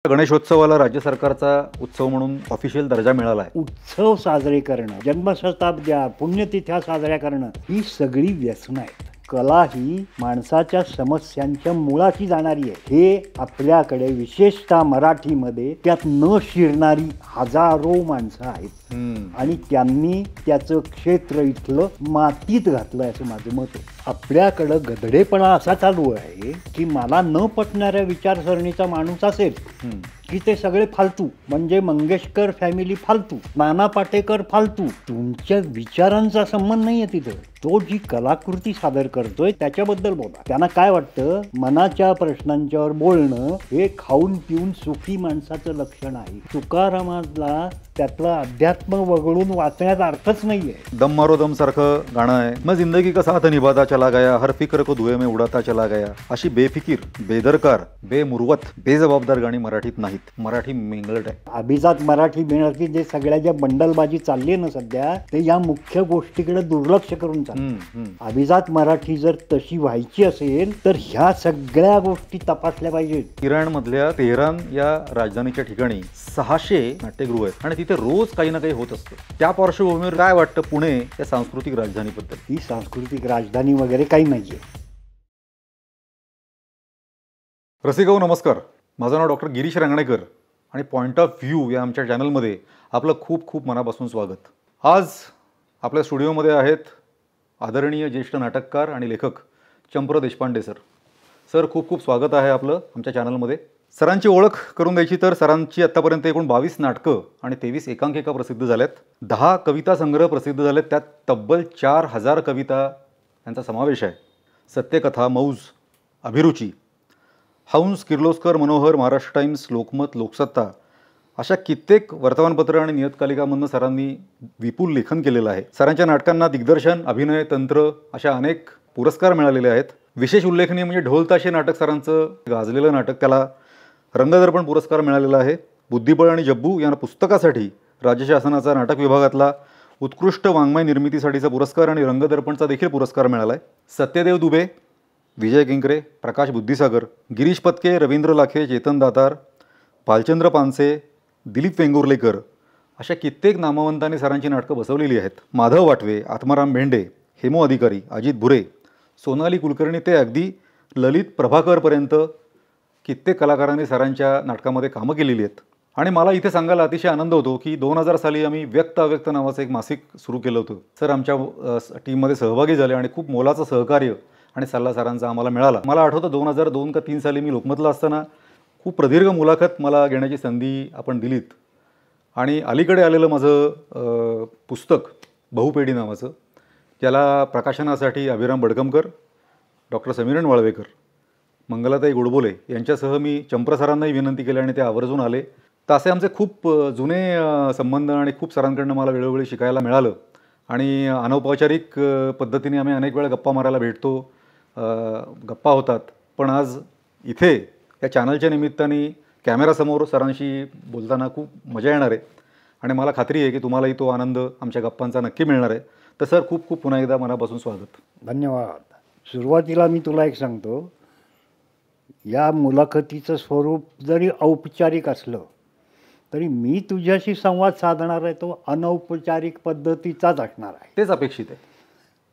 गणेशोत्सवाला राज्य सरकारचा उत्सव म्हणून ऑफिशियल दर्जा मिळाला आहे. उत्सव साजरे करणं, जन्मशताब्द्या, पुण्यतिथ्या साजऱ्या करणं ही सगळी व्यसनं आहेत. कला ही माणसाच्या समस्यांच्या मुळाशी जाणारी आहे. हे आपल्याकडे विशेषतः मराठीमध्ये त्यात न शिरणारी हजारो माणसं आहेत आणि त्यांनी त्याचं क्षेत्र इथलं मातीत घातलं असं माझं मत आहे. आपल्याकडं गधडेपणा असा चालू आहे की मला न पटणाऱ्या विचारसरणीचा माणूस असेल की ते सगळे फालतू, म्हणजे मंगेशकर फॅमिली फालतू, नाना पाटेकर फालतू. तुमच्या विचारांचा संबंध नाहीये तिथं. तो जी कलाकृती सादर करतोय त्याच्याबद्दल बोला. त्यांना काय वाटतं, मनाच्या प्रश्नांच्यावर बोलणं हे खाऊन पिऊन सुखी माणसाचं लक्षण आहे. तुकारामाला त्यातलं अध्यात्म वगळून वाचण्याचा अर्थच नाहीये. दम मारो दम सारखं गाणं आहे. मग जिंदगी का साथ निभाता चला गया, हर फिक्र को धुए में उडाता चला गया, अशी बेफिकीर, बेदरकार, बेमुरवत, बेजबाबदार गाणी मराठीत नाहीत. मराठी मेंगलट आहे. अभिजात मराठी मिळाली जे सगळ्या ज्या बंडलबाजी चालली ना सध्या, ते या मुख्य गोष्टीकडे दुर्लक्ष करून चाललं. अभिजात मराठी जर तशी व्हायची असेल तर ह्या सगळ्या गोष्टी तपासल्या पाहिजेत. इराण मधल्या तेहरान या राजधानीच्या ठिकाणी 600 नाट्यगृह आहेत आणि तिथे रोज काही ना काही होत असतं. त्या पार्श्वभूमीवर काय वाटतं पुणे या सांस्कृतिक राजधानीबद्दल? ही सांस्कृतिक राजधानी वगैरे काही नाहीये. रसिकाओ नमस्कार, माझं नाव डॉक्टर गिरीश रंगणेकर आणि पॉइंट ऑफ व्ह्यू या आमच्या चॅनलमध्ये आपलं खूप खूप मनापासून स्वागत. आज आपल्या स्टुडिओमध्ये आहेत आदरणीय ज्येष्ठ नाटककार आणि लेखक चंप्र देशपांडे सर. सर खूप खूप स्वागत आहे आपलं आमच्या चॅनलमध्ये. सरांची ओळख करून द्यायची तर सरांची आत्तापर्यंत एकूण 22 नाटकं आणि 23 एकांकिका प्रसिद्ध झाल्यात. 10 कविता संग्रह प्रसिद्ध झालेत. त्यात तब्बल 4000 कविता यांचा समावेश आहे. सत्यकथा, मौज, अभिरुची, हंस, किर्लोस्कर, मनोहर, महाराष्ट्र टाइम्स, लोकमत, लोकसत्ता अशा कित्येक वर्तमानपत्र आणि नियतकालिकामधनं सरांनी विपुल लेखन केलेलं आहे. सरांच्या नाटकांना दिग्दर्शन, अभिनय, तंत्र अशा अनेक पुरस्कार मिळालेले आहेत. विशेष उल्लेखनीय म्हणजे ढोलताशे नाटक सरांचं गाजलेलं नाटक, त्याला रंगदर्पण पुरस्कार मिळालेला आहे. बुद्धिबळ आणि जब्बू या पुस्तकासाठी राज्य शासनाचा नाटक विभागातला उत्कृष्ट वाङ्मय निर्मितीसाठीचा पुरस्कार आणि रंगदर्पणचा देखील पुरस्कार मिळाला आहे. सत्यदेव दुबे, विजय किंकरे, प्रकाश बुद्धिसागर, गिरीश पत्के, रवींद्र लाखे, चेतन दातार, भालचंद्र पानसे, दिलीप वेंगुर्लेकर अशा कित्येक नामवंतांनी सरांची नाटकं बसवलेली आहेत. माधव वाटवे, आत्माराम भेंडे, हेमो अधिकारी, अजित भुरे, सोनाली कुलकर्णी ते अगदी ललित प्रभाकरपर्यंत कित्येक कलाकारांनी सरांच्या नाटकामध्ये कामं केलेली आहेत. आणि मला इथे सांगायला अतिशय आनंद होतो की 2000 साली आम्ही व्यक्त अव्यक्त नावाचं एक मासिक सुरू केलं होतं. सर आमच्या टीममध्ये सहभागी झाले आणि खूप मोलाचं सहकार्य आणि सल्ला सरांचा आम्हाला मिळाला. मला आठवतं 2002 का 3 साली मी लोकमतला असताना खूप प्रदीर्घ मुलाखत मला घेण्याची संधी आपण दिलीत. आणि अलीकडे आलेलं माझं पुस्तक बहुपेढी नावाचं, ज्याला प्रकाशनासाठी अभिराम बडकमकर, डॉक्टर समीरण वाळवेकर, मंगलाताई गोडबोले यांच्यासह मी चंप्र सरांनाही विनंती केली आणि ते आवर्जून आले. तर असे आमचे खूप जुने संबंध आणि खूप सरांकडनं मला वेळोवेळी शिकायला मिळालं. आणि अनौपचारिक पद्धतीने आम्ही अनेक वेळा गप्पा मारायला भेटतो, गप्पा होतात. पण आज इथे या चॅनलच्या निमित्ताने कॅमेरासमोर सरांशी बोलताना खूप मजा येणार आहे आणि मला खात्री आहे की तुम्हालाही तो आनंद आमच्या गप्पांचा नक्की मिळणार आहे. तर सर खूप खूप पुन्हा एकदा मनापासून स्वागत. धन्यवाद. सुरुवातीला मी तुला एक सांगतो, या मुलाखतीचं स्वरूप जरी औपचारिक असलं तरी मी तुझ्याशी संवाद साधणार आहे तो अनौपचारिक पद्धतीचाच असणार आहे. तेच अपेक्षित आहे.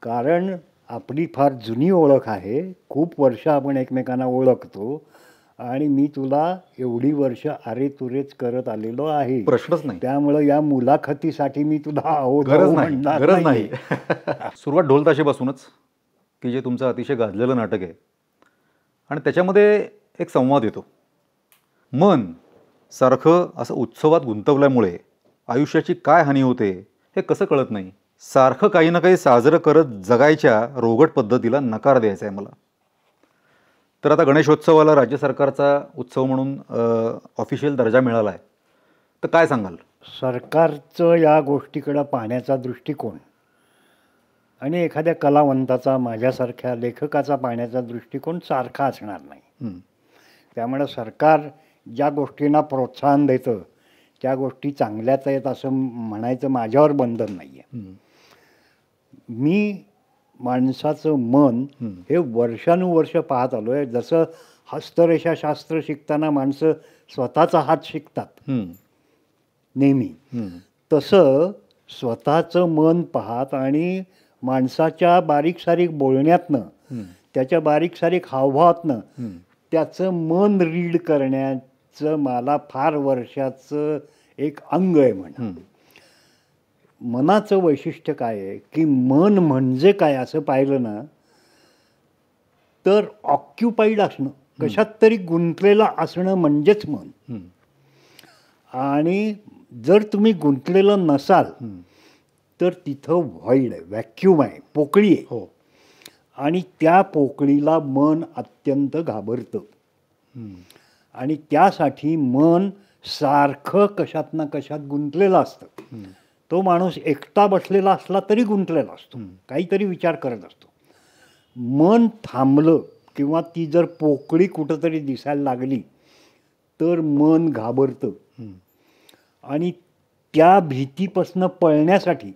कारण आपली फार जुनी ओळख आहे, खूप वर्ष आपण एकमेकांना ओळखतो आणि मी तुला एवढी वर्ष अरेतुरेच करत आलेलो आहे. प्रश्नच नाही. त्यामुळं या मुलाखतीसाठी मी तुला गरज नाही. सुरुवात ढोलताशेपासूनच की जे तुमचं अतिशय गाजलेलं नाटक आहे आणि त्याच्यामध्ये एक संवाद येतो. मन सारखं असं उत्सवात गुंतवल्यामुळे आयुष्याची काय हानी होते हे कसं कळत नाही. सारखं काही ना काही साजरं करत जगायच्या रोगट पद्धतीला नकार द्यायचा आहे मला. तर आता गणेशोत्सवाला राज्य सरकारचा उत्सव म्हणून ऑफिशियल दर्जा मिळाला आहे. तर काय सांगाल? सरकारचं या गोष्टीकडं पाहण्याचा दृष्टिकोन आणि एखाद्या कलावंताचा, माझ्यासारख्या लेखकाचा पाहण्याचा दृष्टिकोन सारखा असणार नाही. त्यामुळे सरकार ज्या गोष्टींना प्रोत्साहन देतं त्या गोष्टी चांगल्याच आहेत असं म्हणायचं माझ्यावर बंधन नाही आहे. मी माणसाचं मन हे वर्षानुवर्ष पाहत आलो आहे. जसं हस्तरेषाशास्त्र शिकताना माणसं स्वतःचा हात शिकतात हम्म. नेहमी, हम्म. तसं स्वतःचं मन पाहत आणि माणसाच्या बारीक सारीक बोलण्यातनं, हम्म. त्याच्या बारीक सारीक हावभावातनं हम्म. त्याचं मन रीड करण्याचं मला फार वर्षाचं एक अंग आहे म्हणा. हम्म. मनाचं वैशिष्ट्य काय आहे की मन म्हणजे काय असं पाहिलं ना तर ऑक्युपाईड असणं, कशात तरी गुंतलेलं असणं म्हणजेच मन. हम्म. आणि जर तुम्ही गुंतलेलं नसाल हम्म. तर तिथं व्हॉइड आहे, व्हॅक्यूम आहे, पोकळी आहे. हो. आणि त्या पोकळीला मन अत्यंत घाबरतं. हम्म. आणि त्यासाठी मन सारखं कशात ना कशात गुंतलेलं असतं. हम्म. तो माणूस एकटा बसलेला असला तरी गुंतलेला असतो, हम्म. काहीतरी विचार करत असतो. मन थांबलं किंवा ती जर पोकळी कुठंतरी दिसायला लागली तर मन घाबरतं. हम्म. आणि त्या भीतीपासनं पळण्यासाठी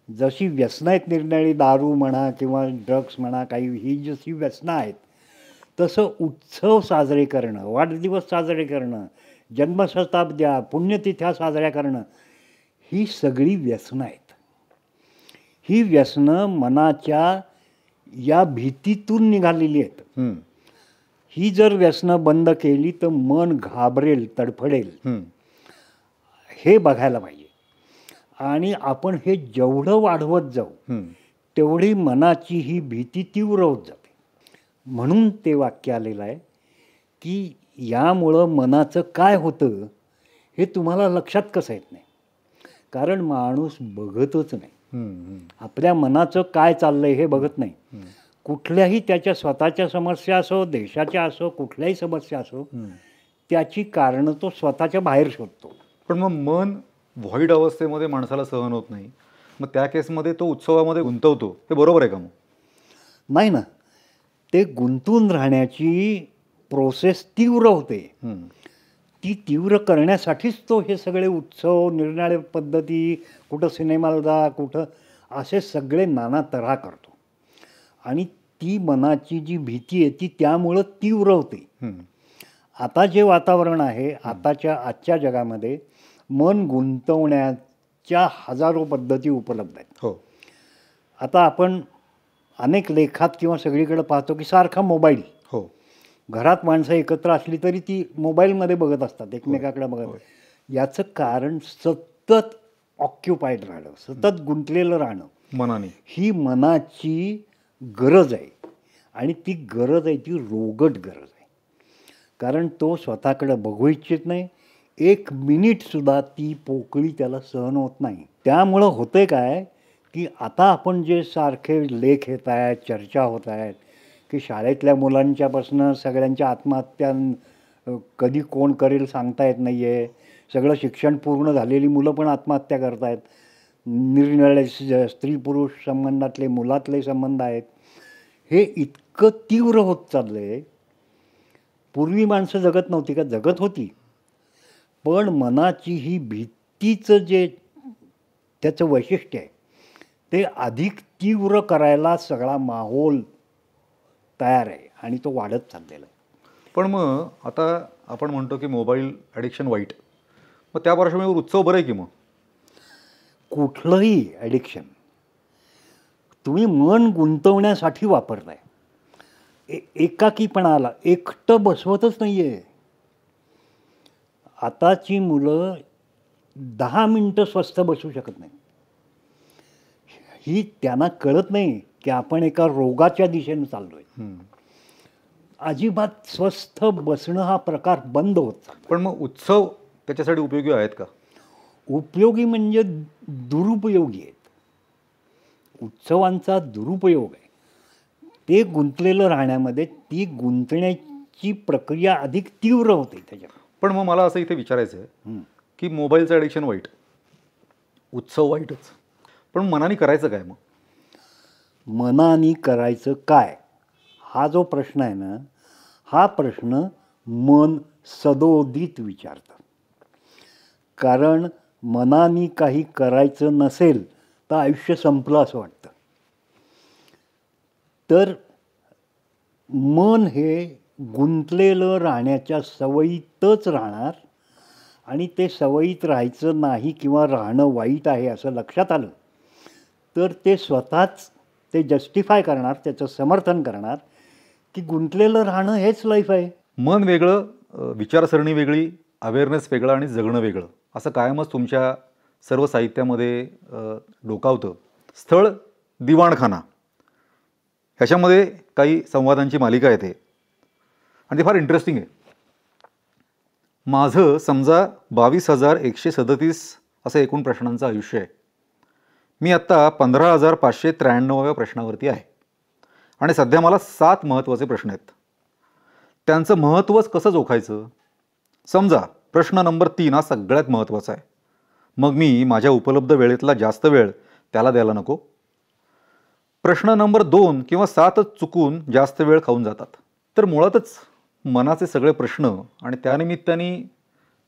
जशी व्यसनं आहेत निरनिराळी, दारू म्हणा किंवा ड्रग्स म्हणा, काही ही जशी व्यसनं आहेत, तसं उत्सव साजरे करणं, वाढदिवस साजरे करणं, जन्मशताब्द्या, पुण्यतिथ्या साजऱ्या करणं, ही सगळी व्यसनं आहेत. ही व्यसनं मनाच्या या भीतीतून निघालेली आहेत. हम्म. ही जर व्यसनं बंद केली तर मन घाबरेल, तडफडेल, हम्म. हे बघायला पाहिजे. आणि आपण हे जेवढं वाढवत जाऊ हम्म. तेवढी मनाची ही भीती तीव्र होत जाते. म्हणून ते वाक्य आलेलं आहे की यामुळं मनाचं काय होतं हे तुम्हाला लक्षात कसं येत नाही, कारण माणूस बघतच नाही. हम्म. आपल्या मनाचं काय चाललंय हे बघत नाही. हम्म. कुठल्याही त्याच्या स्वतःच्या समस्या असो, देशाच्या असो, कुठल्याही समस्या असो, हम्म. त्याची कारणं तो स्वतःच्या बाहेर शोधतो. पण मग मन व्हॉइड अवस्थेमध्ये माणसाला सहन होत नाही, मग त्या केसमध्ये तो उत्सवामध्ये गुंतवतो, हे बरोबर आहे का मग? नाही ना, ते गुंतून राहण्याची प्रोसेस तीव्र होते. हम्म. ती तीव्र करण्यासाठीच तो हे सगळे उत्सव, निरनिराळ्या पद्धती, कुठं सिनेमाला जा, कुठं असे सगळे नाना तऱ्हा करतो. आणि ती मनाची जी भीती आहे ती त्यामुळं तीव्र होते. हम्म. आता जे वातावरण आहे, आजच्या जगामध्ये मन गुंतवण्याच्या हजारो पद्धती उपलब्ध आहेत. हो. आता आपण अनेक लेखात किंवा सगळीकडे पाहतो की सारखा मोबाईल, हो. घरात माणसं एकत्र असली तरी ती मोबाईलमध्ये बघत असतात, एकमेकाकडे बघत. याचं कारण सतत ऑक्युपाईड राहणं, सतत गुंतलेलं राहणं, मनाने. ही मनाची गरज आहे. आणि ती गरज आहे ती रोगट गरज आहे, कारण तो स्वतःकडे बघू इच्छित नाही. एक मिनिटसुद्धा ती पोकळी त्याला सहन होत नाही. त्यामुळं होतंय काय की आता आपण जे सारखे लेख येत आहेत, चर्चा होत आहेत की शाळेतल्या मुलांच्यापासून सगळ्यांच्या आत्महत्या कधी कोण करेल सांगता येत नाही आहे. सगळं शिक्षण पूर्ण झालेली मुलं पण आत्महत्या करत आहेत. निरनिराळे स्त्री पुरुष संबंधातले, मुलातले संबंध आहेत. हे इतकं तीव्र होत चाललं आहे. पूर्वी माणसं जगत नव्हती का? जगत होती, पण मनाची ही भीतीचं जे त्याचं वैशिष्ट्य आहे ते अधिक तीव्र करायला सगळा माहोल तयार आहे आणि तो वाढत चाललेला आहे. पण मग आता आपण म्हणतो की मोबाईल ॲडिक्शन वाईट, मग त्या पार्श्वभूमीवर उत्सव बरं आहे की मग? कुठलंही ॲडिक्शन तुम्ही मन गुंतवण्यासाठी वापरताय. एकाकीपणाला एकटं बसवतच नाही आहे. आताची मुलं 10 मिनटं स्वस्थ बसू शकत नाही. ही त्यांना कळत नाही की आपण एका रोगाच्या दिशेने चाललो आहे. अजिबात स्वस्थ बसणं हा प्रकार बंद होत चालला. पण मग उत्सव त्याच्यासाठी उपयोगी आहेत का? उपयोगी म्हणजे दुरुपयोगी आहेत. उत्सवांचा दुरुपयोग आहे. ते गुंतलेलं राहण्यामध्ये ती गुंतण्याची प्रक्रिया अधिक तीव्र होते त्याच्यात. पण मग मला असं इथे विचारायचं आहे की मोबाईलचं ॲडिक्शन वाईट, उत्सव वाईटच, पण मनाने करायचं काय मग? मनाने करायचं काय हा जो प्रश्न आहे ना, हा प्रश्न मन सदोदित विचारतं. कारण मनाने काही करायचं नसेल तर आयुष्य संपलं असं वाटतं. तर मन हे गुंतलेलं राहण्याच्या सवयीतच राहणार आणि ते सवयीत राहायचं नाही किंवा राहणं वाईट आहे असं लक्षात आलं तर ते स्वतःच ते जस्टिफाय करणार, त्याचं समर्थन करणार की गुंतलेलं राहणं हेच लाईफ आहे. मन वेगळं, विचारसरणी वेगळी, अवेअरनेस वेगळा आणि जगणं वेगळं असं कायमच तुमच्या सर्व साहित्यामध्ये डोकावतं. स्थळ दिवाणखाना ह्याच्यामध्ये काही संवादांची मालिका येते आणि ते फार इंटरेस्टिंग आहे. माझं समजा 22,137 असं एकूण प्रश्नांचं आयुष्य आहे. मी आत्ता 15,593व्या प्रश्नावरती आहे आणि सध्या मला 7 महत्त्वाचे प्रश्न आहेत. त्यांचं महत्त्वच कसं जोखायचं? समजा प्रश्न नंबर 3 हा सगळ्यात महत्त्वाचा आहे. मग मी माझ्या उपलब्ध वेळेतला जास्त वेळ त्याला द्यायला नको. प्रश्न नंबर 2 किंवा 7च चुकून जास्त वेळ खाऊन जातात. तर मुळातच मनाचे सगळे प्रश्न आणि त्यानिमित्ताने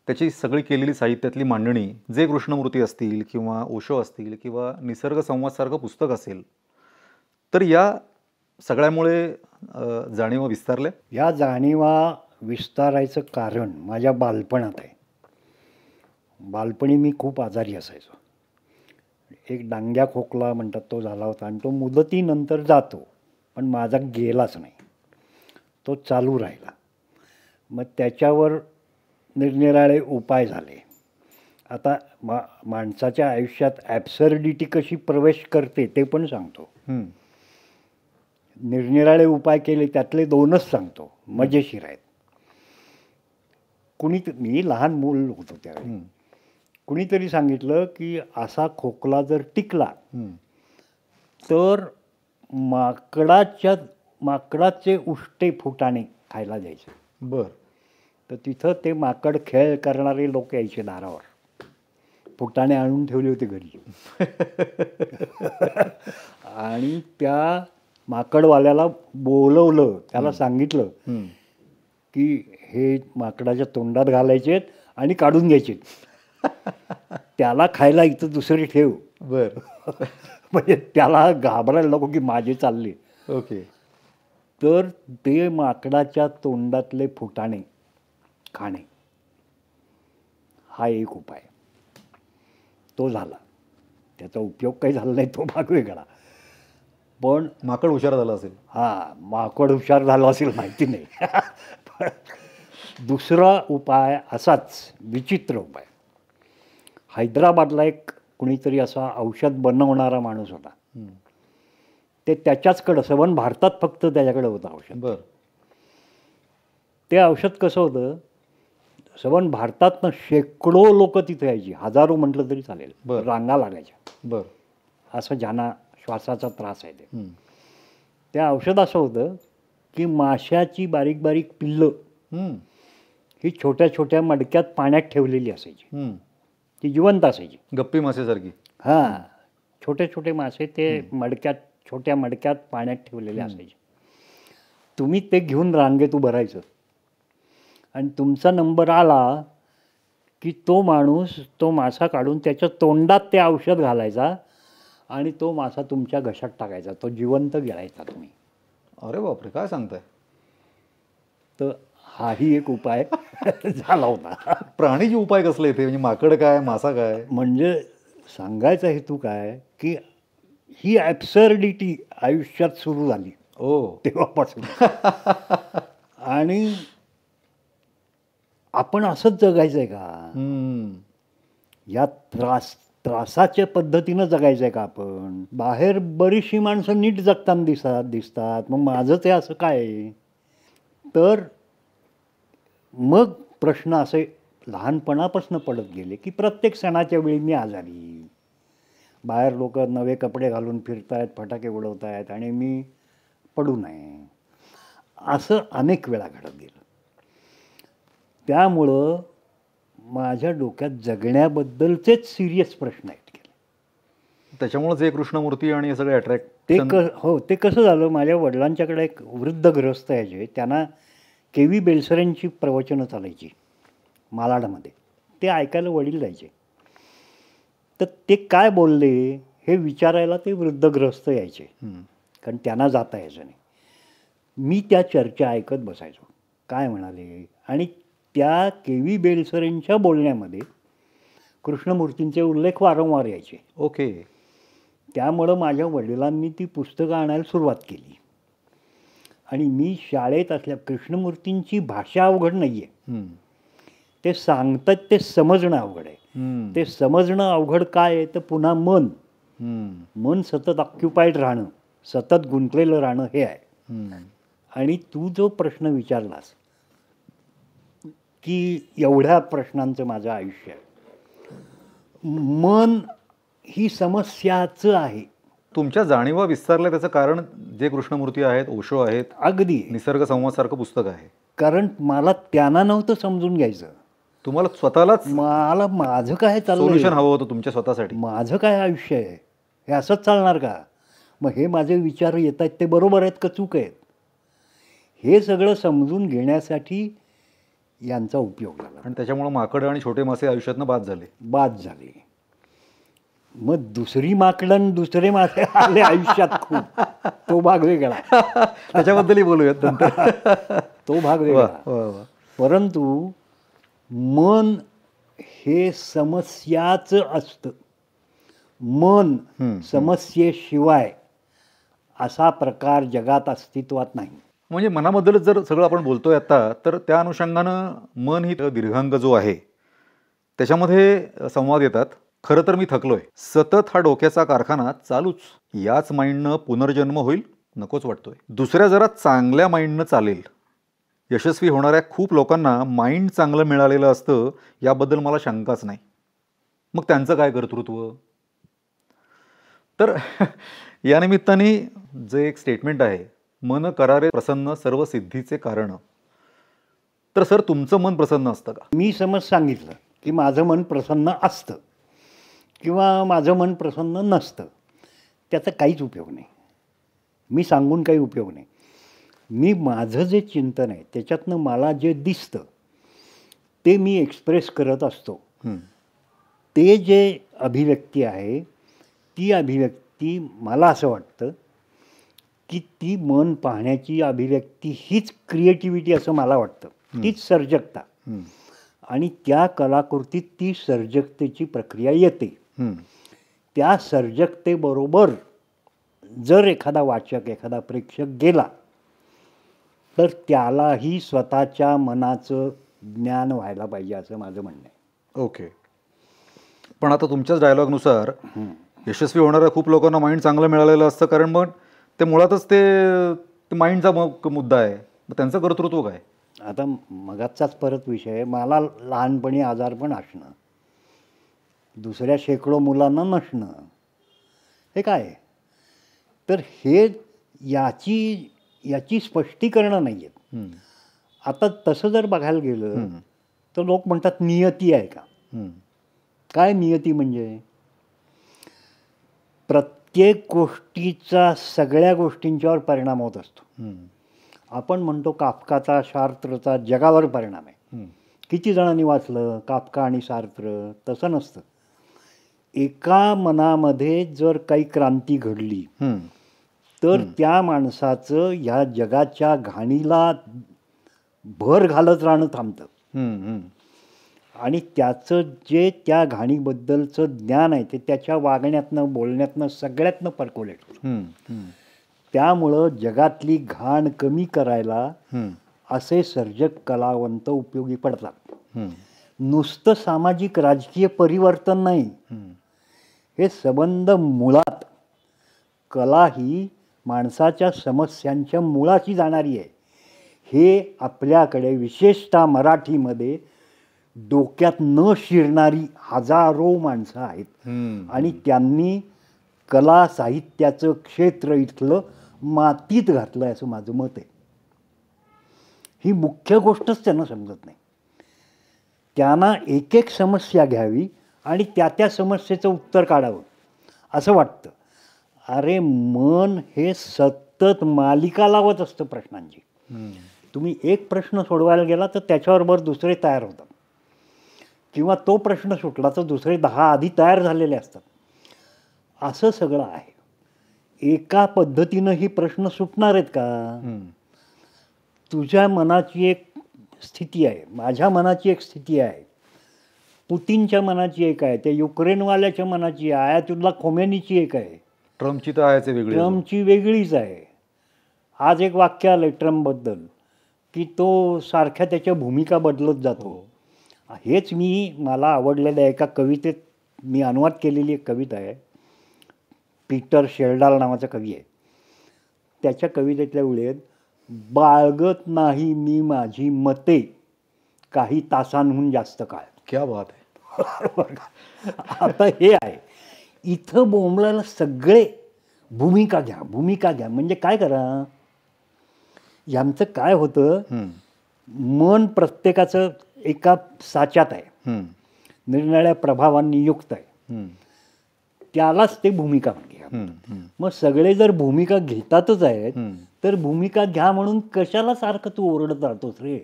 त्याची सगळी केलेली साहित्यातली मांडणी, जे कृष्णमूर्ती असतील किंवा ओशो असतील किंवा निसर्ग संवादसारखं पुस्तक असेल, तर या सगळ्यामुळे जाणीवा विस्तारल्या. या जाणीवा विस्तारायचं कारण माझ्या बालपणात आहे. बालपणी मी खूप आजारी असायचो. एक डांग्या खोकला म्हणतात तो झाला होता आणि तो मुदतीनंतर जातो, पण माझा गेलाच नाही, तो चालू राहिला. मग त्याच्यावर निरनिराळे उपाय झाले. आता माणसाच्या आयुष्यात ॲब्सर्डिटी कशी प्रवेश करते ते पण सांगतो. निरनिराळे उपाय केले त्यातले 2च सांगतो, मजेशीर आहेत. मी लहान मूल होतो त्यावेळी. कुणीतरी सांगितलं की असा खोकला जर टिकला तर माकडाचे उष्टे फुटाणे खायला द्यायचे. बरं. तर तिथं ते माकड खेळ करणारे लोक यायचे दारावर. फुटाणे आणून ठेवले होते घरी. आणि त्या माकडवाल्याला बोलवलं, त्याला सांगितलं की हे माकडाच्या तोंडात घालायचे आणि काढून घ्यायचे. त्याला खायला इथं दुसरी ठेव. बर. म्हणजे त्याला घाबरायला नको की माझे चालले. ओके. तर ते माकडाच्या तोंडातले फुटाणे खाणे हा एक उपाय. तो झाला. त्याचा उपयोग काही झाला नाही, तो भाग वेगळा. पण माकड हुशार झाला असेल. माकड हुशार झाला असेल माहिती नाही. दुसरा उपाय असाच विचित्र उपाय. हैदराबादला एक कुणीतरी असा औषध बनवणारा माणूस होता. ते त्याच्याचकडं, सबन भारतात फक्त त्याच्याकडे होतं औषध. बरं. ते औषध कसं होतं, सबन भारतातनं शेकडो लोक तिथे यायची, हजारो म्हटलं तरी चालेल, रांगा लागायच्या. बरं. असं ज्यांना श्वासाचा त्रास आहे ते. त्या औषध असं होतं की माशाची बारीक बारीक पिल्लं ही छोट्या छोट्या मडक्यात पाण्यात ठेवलेली असायची. ती जिवंत असायची, गप्पी मासेसारखी. छोटे छोटे मासे ते छोट्या मडक्यात पाण्यात ठेवलेले असायचे. तुम्ही ते घेऊन रांगेत उभं राहायचं आणि तुमचा नंबर आला की तो माणूस तो मासा काढून त्याच्या तोंडात ते औषध घालायचा आणि तो मासा तुमच्या घशात टाकायचा. तो जिवंत गिळायचा तुम्ही. अरे बापरे, काय सांगताय. तर हाही एक उपाय झाला होता. प्राणीचे उपाय कसले येते, म्हणजे माकड काय, मासा काय? म्हणजे सांगायचा हेतू काय की ही ॲब्सर्डिटी आयुष्यात सुरू झाली तेव्हापासून. आणि आपण असंच जगायचं आहे का? या त्रासाच्या पद्धतीनं जगायचं आहे का आपण? बाहेर बरीचशी माणसं नीट जगताना दिसतात, मग माझं ते असं काय? तर मग प्रश्न असे लहानपणापासून पडत गेले की प्रत्येक सणाच्या वेळी मी आजारी, बाहेर लोक नवे कपडे घालून फिरतायत, फटाके उडवत आहेत आणि मी पडू नये, असं अनेक वेळा घडत गेलं. त्यामुळं माझ्या डोक्यात जगण्याबद्दलचेच सिरियस प्रश्न आहेत गेले. त्याच्यामुळेच हे कृष्णमूर्ती आणि हे सगळे अट्रॅक्ट. ते कसं झालं, माझ्या वडिलांच्याकडे एक वृद्ध गृहस्थ यायचे, त्यांना के.व्ही. बेलसरेंची प्रवचनं चालायची मालाडमध्ये. ते ऐकायला वडील जायचे. तर ते काय बोलले हे विचारायला ते वृद्ध गृहस्थ यायचे, कारण त्यांना जाता यायचं नाही. मी त्या चर्चा ऐकत बसायचो. काय म्हणाले. आणि त्या के व्ही बेलसरेंच्या बोलण्यामध्ये कृष्णमूर्तींचे उल्लेख वारंवार यायचे. ओके. त्यामुळं माझ्या वडिलांनी ती पुस्तकं आणायला सुरुवात केली. आणि मी शाळेत असल्या कृष्णमूर्तींची भाषा अवघड नाही आहे, हम्म. ते सांगतात ते समजणं अवघड आहे. हम्म. ते समजणं अवघड काय आहे तर पुन्हा मन हम्म. सतत ऑक्युपाईड राहणं, सतत गुंतलेलं राहणं हे आहे. हम्म. आणि तू जो प्रश्न विचारलास की एवढ्या प्रश्नांचं माझं आयुष्य आहे, मन ही समस्याच आहे. तुमच्या जाणीवा विस्तारल्या त्याचं कारण जे कृष्णमूर्ती आहेत, ओशो आहेत, अगदी. निसर्ग संवाद सारखं पुस्तक आहे. कारण मला त्यांना नव्हतं समजून घ्यायचं, तुम्हाला स्वतःलाच मला माझं काय सोल्युशन चाललं, हवं होतं तुमच्या स्वतःसाठी. माझं काय आयुष्य आहे, हे असंच चालणार का, मग हे माझे विचार येत आहेत ते बरोबर आहेत का चूक आहेत, हे सगळं समजून घेण्यासाठी यांचा उपयोग झाला. आणि त्याच्यामुळे माकडं आणि छोटे मासे आयुष्यातनं बाद झाले. मग दुसरी माकडं दुसरे मासे आले आयुष्यात खूप, तो भाग वेगळा. त्याच्याबद्दलही बोलूयात नंतर. तो भाग वेगळा. परंतु मन हे समस्याच असतं. मन समस्येशिवाय असा प्रकार जगात अस्तित्वात नाही. म्हणजे मनाबद्दलच जर सगळं आपण बोलतोय आता, तर त्या अनुषंगानं मन ही दीर्घांग जो आहे त्याच्यामध्ये संवाद येतात. खरं तर मी थकलोय, सतत हा डोक्याचा कारखाना चालूच, याच माइंडनं पुनर्जन्म होईल नकोच वाटतोय, दुसऱ्या जरा चांगल्या माइंडनं चालेल. यशस्वी होणाऱ्या खूप लोकांना माइंड चांगलं मिळालेलं असतं याबद्दल मला शंकाच नाही. मग त्यांचं काय कर्तृत्व. तर या निमित्ताने जे एक स्टेटमेंट आहे, मन करारे प्रसन्न सर्व सिद्धीचे कारण, तर सर तुमचं मन प्रसन्न असतं का. मी समज सांगितलं की माझं मन प्रसन्न असतं किंवा माझं मन प्रसन्न नसतं, त्याचा काहीच उपयोग नाही. मी सांगून काही उपयोग नाही. मी माझं जे चिंतन आहे त्याच्यातनं मला जे दिसतं ते मी एक्सप्रेस करत असतो. ते जे अभिव्यक्ती आहे ती अभिव्यक्ती मला असं वाटतं की ती मन पाहण्याची अभिव्यक्ती हीच क्रिएटिव्हिटी असं मला वाटतं, तीच सर्जकता. आणि त्या कलाकृतीत ती सर्जकतेची प्रक्रिया येते. त्या सर्जकतेबरोबर जर एखादा वाचक, एखादा प्रेक्षक गेला तर त्यालाही स्वतःच्या मनाचं ज्ञान व्हायला पाहिजे असं माझं म्हणणं आहे. ओके. पण आता तुमच्याच डायलॉगनुसार यशस्वी होणाऱ्या खूप लोकांना माइंड चांगलं मिळालेलं असतं, कारण मग ते मुळातच ते माइंडचा मुद्दा आहे. मग त्यांचं कर्तृत्व काय. आता मगाचाच परत विषय, मला लहानपणी आजारपण असणं, दुसऱ्या शेकडो मुलांना नसणं, हे काय. तर हे याची स्पष्टीकरणं नाही आहेत. आता तसं जर बघायला गेलं तर लोक म्हणतात नियती आहे का. काय नियती म्हणजे प्रत्येक गोष्टीचा सगळ्या गोष्टींच्यावर परिणाम होत असतो. आपण म्हणतो काफकाचा, सार्त्रचा जगावर परिणाम आहे. किती जणांनी वाचलं काफका आणि सार्त्र. तसं नसतं. एका मनामध्ये जर काही क्रांती घडली तर त्या माणसाचं ह्या जगाच्या घाणीला भर घालत राहणं थांबतं. आणि त्याचं जे त्या घाणीबद्दलचं ज्ञान आहे ते त्याच्या वागण्यातनं, बोलण्यातनं, सगळ्यातनं परकोलेट होतं. त्यामुळं जगातली घाण कमी करायला असे सर्जक कलावंत उपयोगी पडतात. नुसतं सामाजिक राजकीय परिवर्तन नाही, हे संबंध मुळात. कला ही माणसाच्या समस्यांच्या मुळाशी जाणारी आहे. हे आपल्याकडे विशेषतः मराठीमध्ये डोक्यात न शिरणारी हजारो माणसं आहेत. आणि त्यांनी कला साहित्याचं क्षेत्र इथलं मातीत घातलं असं माझं मत आहे. ही मुख्य गोष्टच त्यांना समजत नाही. त्यांना एक एक समस्या घ्यावी आणि त्या समस्येचं उत्तर काढावं असं वाटतं. अरे मन हे सतत मालिका लावत असतं प्रश्नांची. तुम्ही एक प्रश्न सोडवायला गेला तर त्याच्याबरोबर दुसरे तयार होतात, किंवा तो प्रश्न सुटला तर दुसरे 10 आधी तयार झालेले असतात. असं सगळं आहे. एका पद्धतीनं ही प्रश्न सुटणार आहेत का. तुझ्या मनाची एक स्थिती आहे, माझ्या मनाची एक स्थिती आहे, पुतीनच्या मनाची एक आहे, त्या युक्रेनवाल्याच्या मनाची आहे, आयातुल्ला खोमेनीची एक आहे, ट्रम्पची तर आहेच आहे वेगळी. ट्रम्पची वेगळीच आहे. आज एक वाक्य आलं ट्रम्पबद्दल की तो सारख्या त्याच्या भूमिका बदलत जातो. हेच मला आवडलेल्या एका कवितेत मी अनुवाद केलेली एक कविता आहे. पीटर शेल्डाल नावाचा कवी आहे. त्याच्या कवितेतल्या ओळीत, बाळगत नाही मी माझी मते काही तासांहून जास्त काळ. क्या बात आहे. आता हे आहे, इथं बोंबलाला सगळे भूमिका घ्या, भूमिका घ्या. म्हणजे काय करा, यांचं काय होतं, मन प्रत्येकाचं एका साच्यात आहे, निरनिराळ्या प्रभावांनी युक्त आहे, त्यालाच ते भूमिका घ्या. मग सगळे जर भूमिका घेतातच आहेत तर भूमिका घ्या म्हणून कशाला सारखं तू ओरडत राहतोस रे.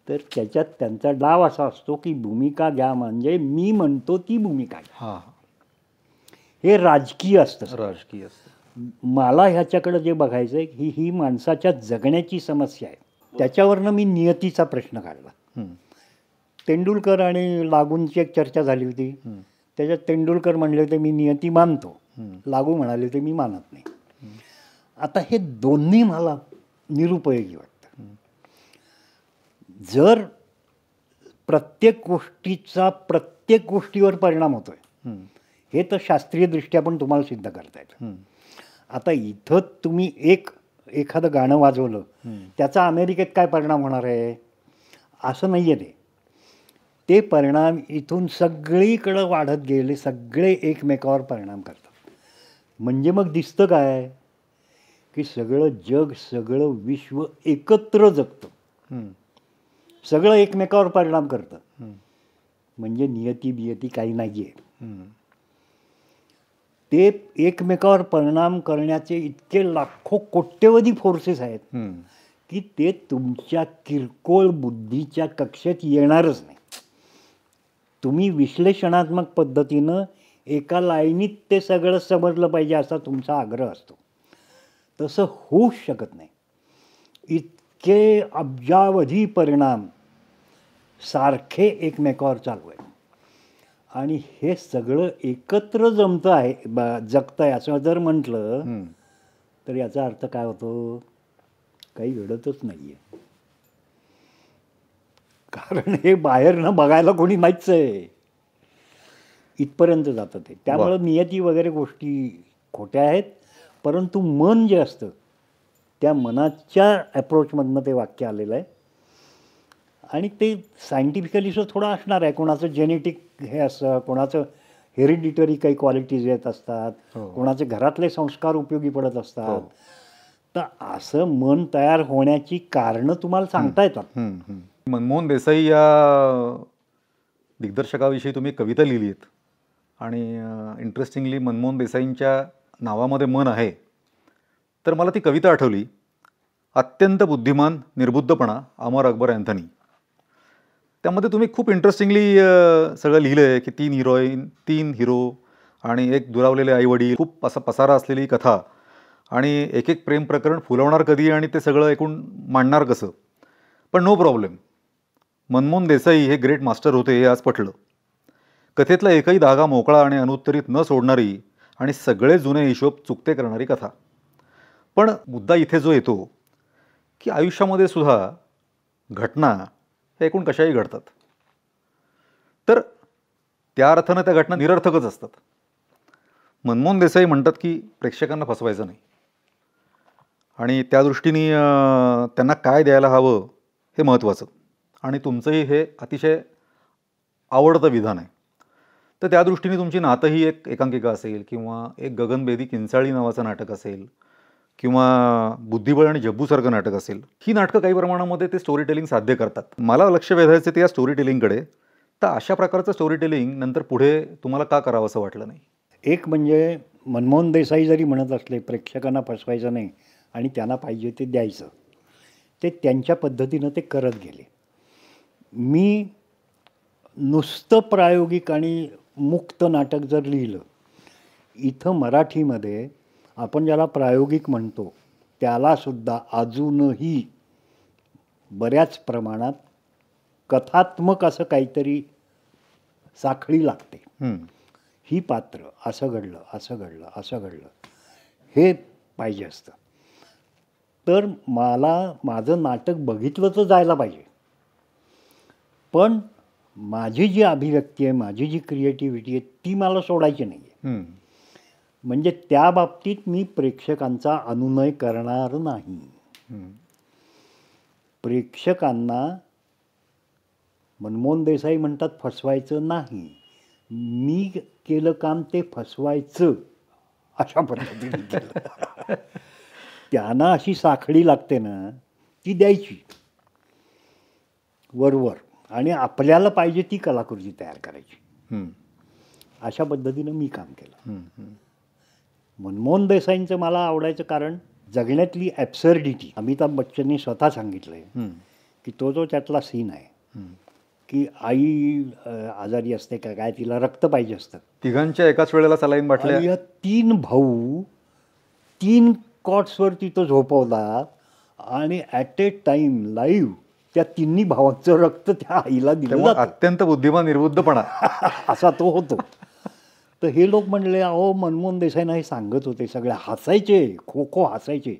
तर त्याच्यात त्यांचा डाव असा असतो की भूमिका घ्या म्हणजे मी म्हणतो ती भूमिका घ्या. हे राजकीय असतं. राजकीय असतं. मला ह्याच्याकडे जे बघायचं आहे ही माणसाच्या जगण्याची समस्या आहे. त्याच्यावरनं मी नियतीचा प्रश्न काढला. तेंडुलकर आणि लागूंची एक चर्चा झाली होती. त्याच्यात तेंडुलकर म्हणले होते मी नियती मानतो, लागू म्हणाले होते मी मानत नाही. आता हे दोन्ही मला निरुपयोगी वाटतं. जर प्रत्येक गोष्टीचा प्रत्येक गोष्टीवर परिणाम होतोय हे तर शास्त्रीयदृष्ट्या पण तुम्हाला सिद्ध करता येतं. आता इथं तुम्ही एखादं गाणं वाजवलं त्याचा अमेरिकेत काय परिणाम होणार आहे असं नाही आहे. ते परिणाम इथून सगळीकडं वाढत गेले, सगळे एकमेकावर परिणाम करतात. म्हणजे मग दिसतं काय की सगळं जग, सगळं विश्व एकत्र जगतं, सगळं एकमेकावर परिणाम करतं. म्हणजे नियती बियती काही नाही आहे. ते एकमेकावर परिणाम करण्याचे इतके लाखो कोट्यवधी फोर्सेस आहेत की ते तुमच्या किरकोळ बुद्धीच्या कक्षेत येणारच नाही. तुम्ही विश्लेषणात्मक पद्धतीनं एका लाईनीत ते सगळं समजलं पाहिजे असा तुमचा आग्रह असतो. तसं होऊच शकत नाही. इतके अब्जावधी परिणाम सारखे एकमेकावर चालू आहे आणि हे सगळं एकत्र जमतं आहे, जगतं आहे असं जर म्हटलं तर याचा अर्थ काय होतो, काही घडतच नाही आहे. कारण हे बाहेरनं बघायला कोणी नाहीच आहे, इथपर्यंत जातं ते. त्यामुळं नियती वगैरे गोष्टी खोट्या आहेत. परंतु मन जे असतं त्या मनाच्या ॲप्रोचमधनं ते वाक्य आलेलं आहे आणि ते सायंटिफिकली सुद्धा थोडं असणार आहे. कोणाचं जेनेटिक हे असतं, कोणाचं हेरिडिटरी काही क्वालिटीज येत असतात, कोणाचे घरातले संस्कार उपयोगी पडत असतात. तर असं मन तयार होण्याची कारणं तुम्हाला सांगता येतात. मनमोहन देसाई या दिग्दर्शकाविषयी तुम्ही कविता लिहिली आहेत आणि इंटरेस्टिंगली मनमोहन देसाईंच्या नावामध्ये मन आहे. तर मला ती कविता आठवली, अत्यंत बुद्धिमान निर्बुद्धपणा अमर अकबर अँथनी. त्यामध्ये तुम्ही खूप इंटरेस्टिंगली सगळं लिहिलं आहे की 3 हिरोईन, 3 हिरो आणि एक दुरावलेले आईवडील, खूप असा पसारा असलेली कथा आणि एक एक प्रेम प्रकरण फुलवणार कधी आणि ते सगळं ऐकून मांडणार कसं. पण नो प्रॉब्लेम, मनमोहन देसाई हे ग्रेट मास्टर होते हे आज पटलं. कथेतला एकही धागा मोकळा आणि अनुत्तरित न सोडणारी आणि सगळे जुने हिशोब चुकते करणारी कथा. पण मुद्दा इथे जो येतो की आयुष्यामध्ये सुद्धा घटना हे एकूण कशाही घडतात, तर त्या अर्थानं त्या घटना निरर्थकच असतात. मनमोहन देसाई म्हणतात की प्रेक्षकांना फसवायचं नाही आणि त्या दृष्टीने त्यांना काय द्यायला हवं हे महत्त्वाचं. आणि तुमचंही हे अतिशय आवडतं विधान आहे. तर त्या दृष्टीने तुमची नातं ही एक एकांकिका असेल किंवा एक गगनभेदी किंचाळी नावाचं नाटक असेल किंवा बुद्धिबळ आणि जब्बूसारखं नाटक असेल, ही नाटकं काही प्रमाणामध्ये ते स्टोरी टेलिंग साध्य करतात. मला लक्ष वेधायचं ते या स्टोरी टेलिंगकडे. तर अशा प्रकारचं स्टोरी टेलिंग नंतर पुढे तुम्हाला का करावं असं वाटलं नाही? एक म्हणजे मनमोहन देसाई जरी म्हणत असले प्रेक्षकांना फसवायचं नाही आणि त्यांना पाहिजे ते द्यायचं, ते त्यांच्या पद्धतीनं ते करत गेले. मी नुसतं प्रायोगिक आणि मुक्त नाटक जर लिहिलं, इथं मराठीमध्ये आपण ज्याला प्रायोगिक म्हणतो त्यालासुद्धा अजूनही बऱ्याच प्रमाणात कथात्मक असं काहीतरी साखळी लागते. ही पात्र असं घडलं, असं घडलं, असं घडलं, हे पाहिजे असतं. तर मला माझं नाटक बघितलं तर जायला पाहिजे, पण माझी जी अभिव्यक्ती आहे, माझी जी क्रिएटिव्हिटी आहे, ती मला सोडायची नाही आहे. म्हणजे त्या बाबतीत मी प्रेक्षकांचा अनुनय करणार नाही. प्रेक्षकांना मनमोहन देसाई म्हणतात फसवायचं नाही, मी केलं काम ते फसवायचं अशा पद्धतीने केलं. त्यांना अशी साखळी लागते ना, ती द्यायची वरवर आणि आपल्याला पाहिजे ती कलाकृती तयार करायची. अशा पद्धतीनं मी काम केलं. मनमोहन देसाईंचं मला आवडायचं कारण जगण्यातली ॲब्सर्डिटी. अमिताभ बच्चननी स्वतः सांगितलंय की तो जो त्यातला सीन आहे की आई आजारी असते का काय, तिला रक्त पाहिजे असतं, तिघांच्या एकाच वेळेला सलाईन बाटल्या, या 3 भाऊ 3 कॉट्सवर तिथं झोपवला आणि ॲट ए टाइम लाईव्ह त्या 3 भावांचं रक्त त्या आईला दिलं जातं. अत्यंत बुद्धिमान निर्बुद्धपणा असा तो होतो. तर हे लोक म्हणले, अहो मनमोहन देसाईंना हे सांगत होते, सगळे हसायचे, खो खो हसायचे.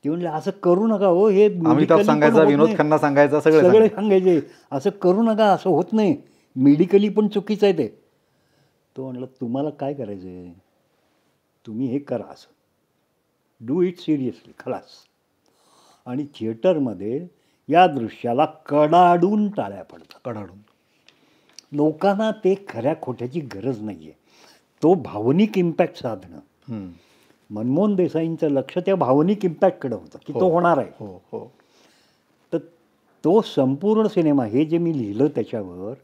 ते म्हणले असं करू नका हो, हे अमिताभ सांगायचा, विनोद खन्ना सांगायचा, सगळे सांगायचे असं करू नका, असं होत नाही, मेडिकली पण चुकीचं आहे ते. तो म्हणलं तुम्हाला काय करायचं आहे, तुम्ही हे करा, असं डू इट सिरियसली, खलास. आणि थिएटरमध्ये या दृश्याला कडाडून टाळ्या पडतात, कडाडून. लोकांना ते खऱ्या खोट्याची गरज नाही आहे, तो भावनिक इम्पॅक्ट साधणं. मनमोहन देसाईंचं लक्ष त्या भावनिक इम्पॅक्टकडे होतं की तो होणार आहे. तर तो संपूर्ण सिनेमा, हे जे मी लिहिलं त्याच्यावर,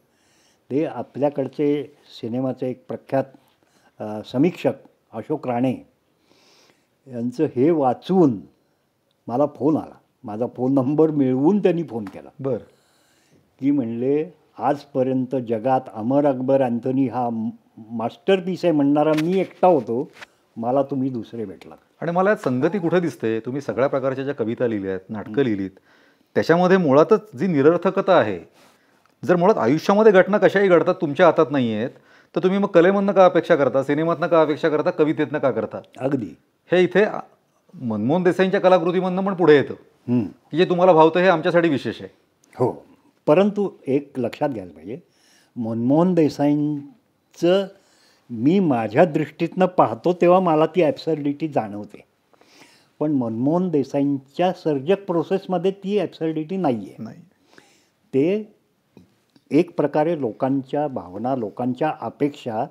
ते आपल्याकडचे सिनेमाचे एक प्रख्यात समीक्षक अशोक राणे यांचं हे वाचून मला फोन आला, माझा फोन नंबर मिळवून त्यांनी फोन केला. बरं. की म्हणले आजपर्यंत जगात अमर अकबर अँथोनी हा मास्टरपीस आहे म्हणणारा मी एकटा होतो, मला तुम्ही दुसरे भेटलात. आणि मला यात संगती कुठे दिसते, तुम्ही सगळ्या प्रकारच्या ज्या कविता लिहिल्या आहेत, नाटकं लिहिलीत, त्याच्यामध्ये मुळातच जी निरर्थकता आहे, जर मुळात आयुष्यामध्ये घटना कशाही घडतात, तुमच्या हातात नाही आहेत, तर तुम्ही मग कलेमधनं का अपेक्षा करता, सिनेमातनं का अपेक्षा करता, कवितेतनं का करता? अगदी हे इथे मनमोहन देसाईंच्या कलाकृतीमधनं पण पुढे येतं की जे तुम्हाला भावतं हे आमच्यासाठी विशेष आहे. हो, परंतु एक लक्षात घ्यायला पाहिजे, मनमोहन देसाईंचं मी माझ्या दृष्टीतनं पाहतो तेव्हा मला ती ॲब्सर्डिटी जाणवते, पण मनमोहन देसाईंच्या सर्जक प्रोसेसमध्ये ती ॲब्सर्डिटी नाही आहे. ते एक प्रकारे लोकांच्या भावना, लोकांच्या अपेक्षा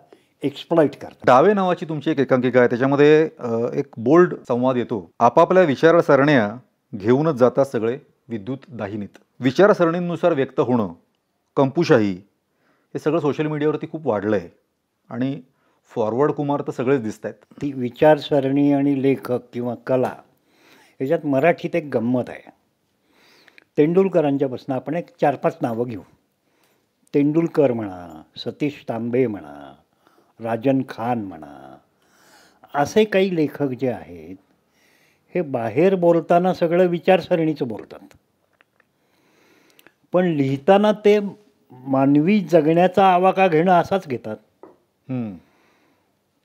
एक्सप्लॉइट करतात. डावे नावाची तुमची एक एकांकिका आहे, त्याच्यामध्ये एक बोल्ड संवाद येतो. आपापल्या विचारसरण्या घेऊनच जातात सगळे विद्युत दाहिनीत. विचारसरणींनुसार व्यक्त होणं, कंपुशाही, हे सगळं सोशल मीडियावरती खूप वाढलं आहे आणि फॉरवर्ड कुमार तर सगळेच दिसत आहेत. ती विचारसरणी आणि लेखक किंवा कला याच्यात मराठीत एक गंमत आहे. तेंडुलकरांच्यापासून आपण एक 4-5 नावं घेऊ. तेंडुलकर म्हणा, सतीश तांबे म्हणा, राजन खान म्हणा, असे काही लेखक जे आहेत हे बाहेर बोलताना सगळं विचारसरणीचं बोलतात, पण लिहिताना ते मानवी जगण्याचा आवाका घेणं असाच घेतात.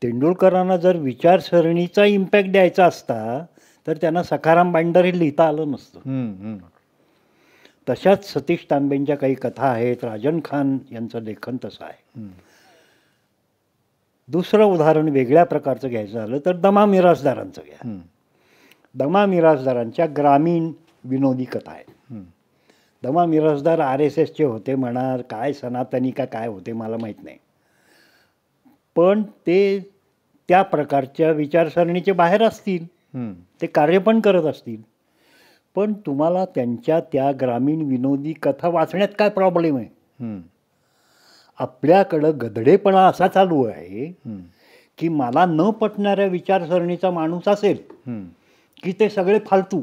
तेंडुलकरांना जर विचारसरणीचा इम्पॅक्ट द्यायचा असता तर त्यांना सखाराम बाइंडर हे लिहिता आलं नसतं. तशाच सतीश तांबेंच्या काही कथा आहेत, राजन खान यांचं लेखन तसं आहे. दुसरं उदाहरण वेगळ्या प्रकारचं घ्यायचं झालं तर दमा मिरासदारांचं घ्या. दमा मिरासदारांच्या ग्रामीण विनोदी कथा आहेत. दमा मिरासदार RSSचे होते म्हणा, काय सनातनी का काय होते मला माहीत नाही, पण ते त्या प्रकारच्या विचारसरणीचे बाहेर असतील, ते कार्य पण करत असतील, पण तुम्हाला त्यांच्या त्या ग्रामीण विनोदी कथा वाचण्यात काय प्रॉब्लेम आहे? आपल्याकडं गधडेपणा असा चालू आहे की मला न पटणाऱ्या विचारसरणीचा माणूस असेल की ते सगळे फालतू,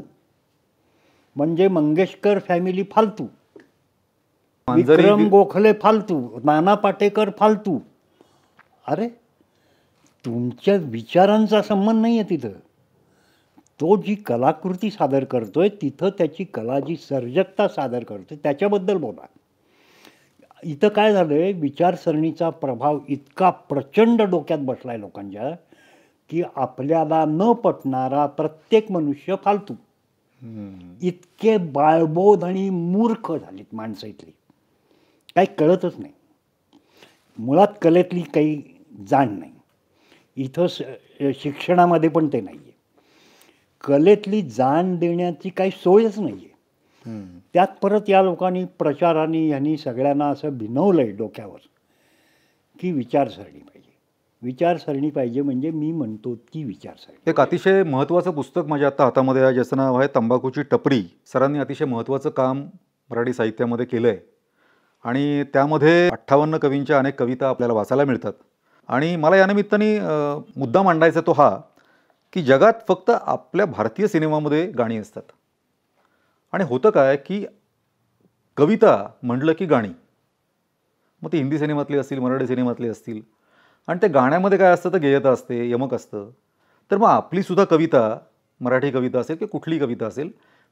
म्हणजे मंगेशकर फॅमिली फालतू, विक्रम गोखले फालतू, नाना पाटेकर फालतू. अरे तुमच्या विचारांचा संबंध नाही आहे तिथं, तो जी कलाकृती सादर करतोय तिथं त्याची कला जी सर्जकता सादर करतोय त्याच्याबद्दल बोला. इथं काय झालंय, विचारसरणीचा प्रभाव इतका प्रचंड डोक्यात बसलाय लोकांच्या, की आपल्याला न पटणारा प्रत्येक मनुष्य फालतू. इतके बाळबोध आणि मूर्ख झालीत माणसं इथली, काही कळतच नाही. मुळात कलेतली काही जाण नाही. इथं शिक्षणामध्ये पण ते नाही आहे. कलेतली जाण देण्याची काही सोयच नाही आहे. त्यात परत या लोकांनी प्रचाराने यांनी सगळ्यांना असं भिनवलंय डोक्यावर की विचारसरणी पाहिजे. विचारसरणी पाहिजे म्हणजे मी म्हणतो ती विचारसरणी. एक अतिशय महत्त्वाचं पुस्तक माझ्या आता हातामध्ये आहे, ज्याचं नाव आहे तंबाखूची टपरी. सरांनी अतिशय महत्त्वाचं काम मराठी साहित्यामध्ये केलं आहे आणि त्यामध्ये 58 कवींच्या अनेक कविता आपल्याला वाचायला मिळतात. आणि मला या निमित्ताने मुद्दा मांडायचा तो हा की जगात फक्त आपल्या भारतीय सिनेमामध्ये गाणी असतात. आणि होतं काय की कविता म्हटलं की गाणी, मग ती हिंदी सिनेमातली असतील, मराठी सिनेमातली असतील, आणि त्या गाण्यामध्ये काय असतं तर गेयता असते, यमक असतं. तर मग आपलीसुद्धा कविता, मराठी कविता असेल की कुठली कविता असेल,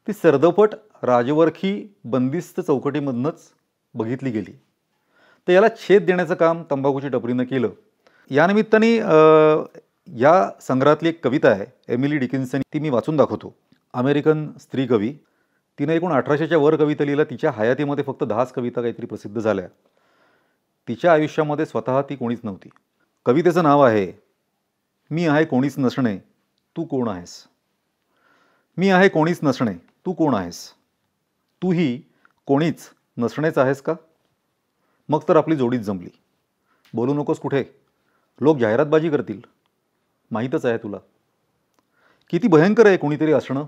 ती सरदपट राजवरखी बंदिस्त चौकटीमधनंच बघितली गेली. तर याला छेद देण्याचं काम तंबाखूची टपरीनं केलं. या निमित्ताने या संग्रहातली एक कविता आहे एमिली डिकिन्सन, ती मी वाचून दाखवतो. अमेरिकन स्त्री कवी, तिनं एकूण 1800च्या वर कविता लिहिल्या. तिच्या हयातीमध्ये फक्त 10च कविता काहीतरी प्रसिद्ध झाल्या. तिच्या आयुष्यामध्ये स्वतः ती कोणीच नव्हती. कवितेचं नाव आहे मी आहे कोणीच नसणे तू कोण आहेस. मी आहे कोणीच नसणे तू कोण आहेस. तूही कोणीच नसणेच आहेस का. मग तर आपली जोडीच जमली. बोलू नकोस कुठे, लोक जाहिरातबाजी करतील, माहीतच आहे तुला. किती भयंकर आहे कोणीतरी असणं,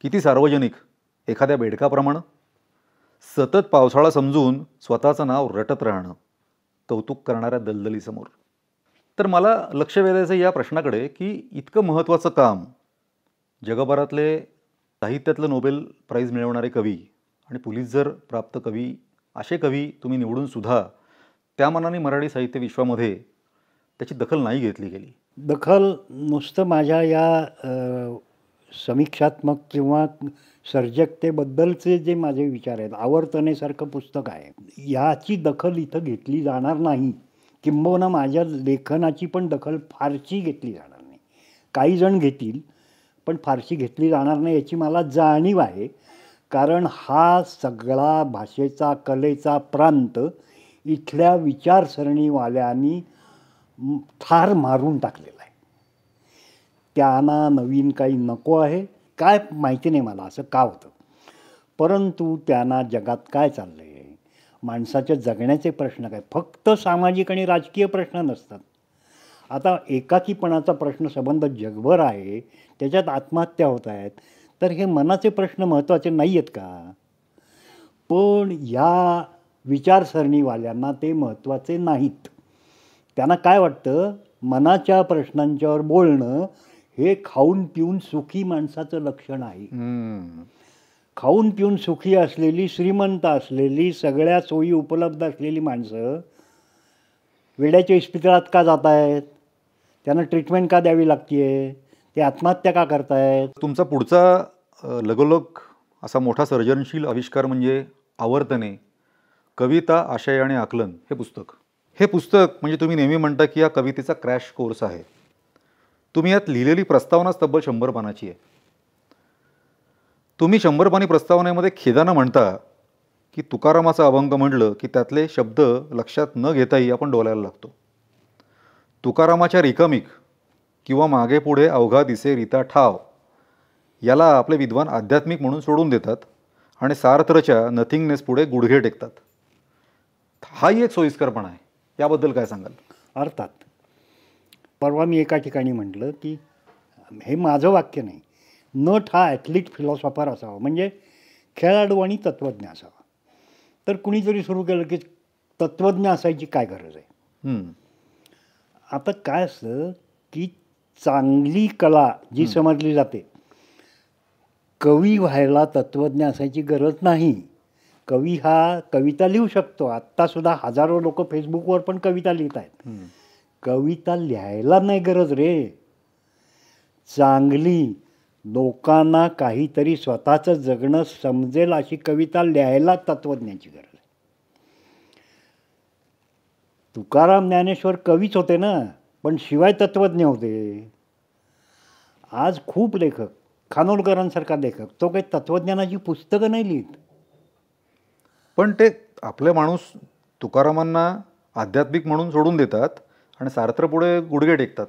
किती सार्वजनिक, एखाद्या बेडकाप्रमाणे. सतत पावसाळा समजून स्वतःचं नाव रटत राहणं, कौतुक करणाऱ्या दलदलीसमोर. तर मला लक्ष वेधायचं या प्रश्नाकडे की इतकं महत्त्वाचं काम, जगभरातले साहित्यातलं नोबेल प्राईज मिळवणारे कवी आणि पुलित्झर प्राप्त कवी, असे कवी तुम्ही निवडूनसुद्धा त्या मानाने मराठी साहित्य विश्वामध्ये त्याची दखल नाही घेतली गेली. दखल नुसतं माझ्या या समीक्षात्मक किंवा सर्जकतेबद्दलचे जे माझे विचार आहेत, आवर्तनेसारखं पुस्तक आहे, याची दखल इथं घेतली जाणार नाही. किंबहुना माझ्या लेखनाची पण दखल फारशी घेतली जाणार नाही. काही जण घेतील पण फारशी घेतली जाणार नाही याची मला जाणीव आहे. कारण हा सगळा भाषेचा, कलेचा प्रांत इथल्या विचारसरणीवाल्यांनी ठार मारून टाकलेला आहे. त्यांना नवीन काही नको आहे, काय माहिती नाही मला असं का होतं. परंतु त्यांना जगात काय चाललं आहे, माणसाच्या जगण्याचे प्रश्न काय, फक्त सामाजिक आणि राजकीय प्रश्न नसतात. आता एकाकीपणाचा प्रश्न संबंध जगभर आहे, त्याच्यात आत्महत्या होत आहेत. तर हे मनाचे प्रश्न महत्त्वाचे नाही आहेत का. पण या विचारसरणीवाल्यांना ते महत्त्वाचे नाहीत. त्यांना काय वाटतं, मनाच्या प्रश्नांच्यावर बोलणं हे खाऊन पिऊन सुखी माणसाचं लक्षण आहे. खाऊन पिऊन सुखी असलेली, श्रीमंत असलेली, सगळ्या सोयी उपलब्ध असलेली माणसं वेड्याच्या इस्पितळात का जात आहेत, त्यांना ट्रीटमेंट का द्यावी लागते, ते आत्महत्या का करतायत. तुमचा पुढचा लगोलग असा मोठा सर्जनशील आविष्कार म्हणजे आवर्तने, कविता, आशय आणि आकलन हे पुस्तक. हे पुस्तक म्हणजे तुम्ही नेहमी म्हणता की या कवितेचा क्रॅश कोर्स आहे. तुम्ही यात लिहिलेली प्रस्तावनाच तब्बल 100 पानाची आहे. तुम्ही 100 पानी प्रस्तावनेमध्ये खेदानं म्हणता की तुकारामाचा अभंग म्हटलं की त्यातले शब्द लक्षात न घेताही आपण डोलायला लागतो. तुकारामाच्या रिकामिक किंवा मागे पुढे अवघा दिसे रीता ठाव याला आपले विद्वान आध्यात्मिक म्हणून सोडून देतात आणि सार्थरच्या नथिंगनेस पुढे गुडघे टेकतात. हाही एक सोयीस्करपणा आहे. याबद्दल काय सांगाल. अर्थात परवा मी एका ठिकाणी म्हटलं की हे माझं वाक्य नाही, नट हा ॲथलीट फिलॉसॉफर असावा, म्हणजे खेळाडू आणि तत्त्वज्ञ असावा. तर कुणीतरी सुरू केलं की तत्त्वज्ञ असायची काय गरज आहे. आता काय असतं की चांगली कला जी समजली जाते, कवी व्हायला तत्त्वज्ञ असायची गरज नाही. कवी हा कविता लिहू शकतो. आत्तासुद्धा हजारो लोक फेसबुकवर पण कविता लिहित आहेत. कविता लिहायला नाही गरज रे. चांगली लोकांना काहीतरी स्वतःचं जगणं समजेल अशी कविता लिहायला तत्त्वज्ञाची गरज आहे. तुकाराम ज्ञानेश्वर कवीच होते ना, पण शिवाय तत्त्वज्ञ होते. आज खूप लेखक, खानोलकरांसारखा लेखक, तो काही तत्त्वज्ञानाची पुस्तकं नाही लिहित. पण ते आपले माणूस तुकारामांना आध्यात्मिक म्हणून सोडून देतात आणि सार्त्र पुढे गुडघे टेकतात.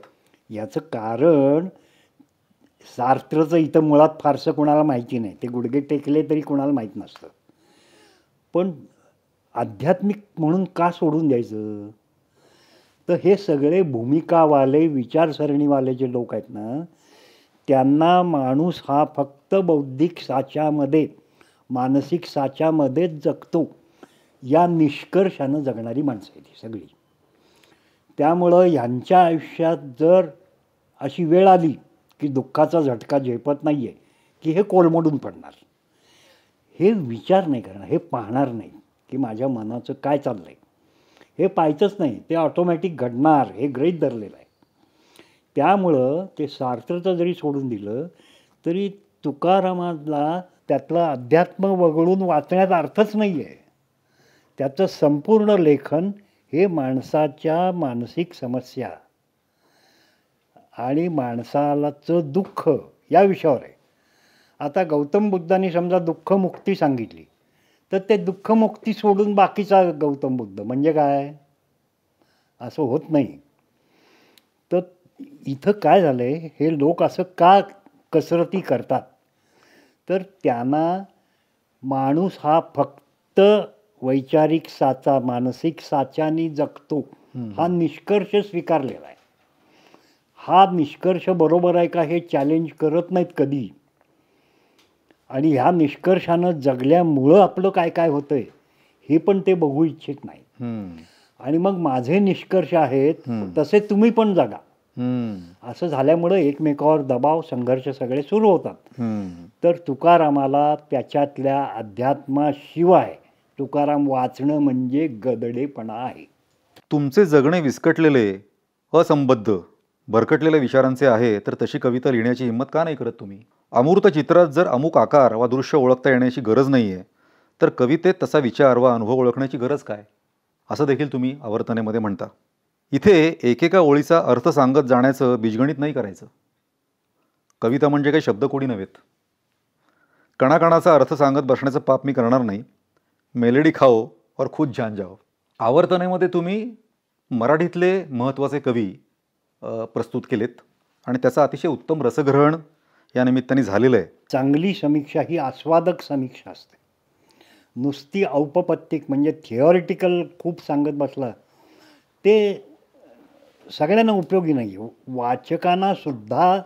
याचं कारण सार्त्रचं इथं मुळात फारसं कोणाला माहिती नाही. ते गुडघे टेकले तरी कोणाला माहीत नसतं. पण आध्यात्मिक म्हणून का सोडून द्यायचं? तर हे सगळे भूमिकावाले, विचारसरणीवाले जे लोक आहेत ना, त्यांना माणूस हा फक्त बौद्धिक साच्यामध्ये, मानसिक साच्यामध्येच जगतो या निष्कर्षानं जगणारी माणसं आहेत ही सगळी. त्यामुळं ह्यांच्या आयुष्यात जर अशी वेळ आली की दुःखाचा झटका झेपत नाही आहे, की हे कोलमडून पडणार. हे विचार नाही करणार, हे पाहणार नाही की माझ्या मनाचं काय चाललं आहे. हे पाहायचंच नाही, ते ऑटोमॅटिक घडणार हे गृहीत धरलेलं आहे. त्यामुळं ते सार्थचं जरी सोडून दिलं तरी तुकारामाला त्यातलं अध्यात्म वगळून वाचण्यात अर्थच नाही आहे. त्याचं संपूर्ण लेखन हे माणसाच्या मानसिक समस्या आणि माणसालाचं दुःख या विषयावर आहे. आता गौतम बुद्धांनी समजा दुःखमुक्ती सांगितली, तर ते दुःखमुक्ती सोडून बाकीचा गौतम बुद्ध म्हणजे काय? असं होत नाही. तर इथं काय झालं आहे, हे लोक असं का कसरती करतात? तर त्यांना माणूस हा फक्त वैचारिक साचा, मानसिक साच्यानी जगतो हा निष्कर्ष स्वीकारलेला आहे. हा निष्कर्ष बरोबर आहे का हे चॅलेंज करत नाहीत कधी. आणि ह्या निष्कर्षानं जगल्यामुळं आपलं काय काय होतंय हे पण ते बघू इच्छित नाही. आणि मग माझे निष्कर्ष आहेत तसे तुम्ही पण जगा, असं झाल्यामुळं एकमेकावर दबाव, संघर्ष सगळे सुरू होतात. तर तुकारामाला त्याच्यातल्या अध्यात्माशिवाय तुकाराम वाचणं म्हणजे गदडेपणा आहे. तुमचे जगणे विस्कटलेले, असंबद्ध, भरकटलेल्या विचारांचे आहे, तर तशी कविता लिहिण्याची हिंमत का नाही करत तुम्ही? अमूर्त चित्रात जर अमुक आकार वा दृश्य ओळखता येण्याची गरज नाही आहे, तर कवितेत तसा विचार वा अनुभव ओळखण्याची गरज काय? असं देखील तुम्ही आवर्तनेमध्ये म्हणता. इथे एकेका ओळीचा अर्थ सांगत जाण्याचं बीजगणित नाही करायचं. कविता म्हणजे काही शब्दकोडी नव्हेत. कणाकणाचा अर्थ सांगत बसण्याचं पाप मी करणार नाही. मेलेडी खाओ और खुद जान जाओ. आवर्तनेमध्ये तुम्ही मराठीतले महत्त्वाचे कवी प्रस्तुत केलेत आणि त्याचा अतिशय उत्तम रसग्रहण या निमित्ताने झालेलं आहे. चांगली समीक्षा ही आस्वादक समीक्षा असते. नुसती औपपत्तिक म्हणजे थिओरिटिकल खूप सांगत बसला ते सगळ्यांना उपयोगी नाही. वाचकांना सुद्धा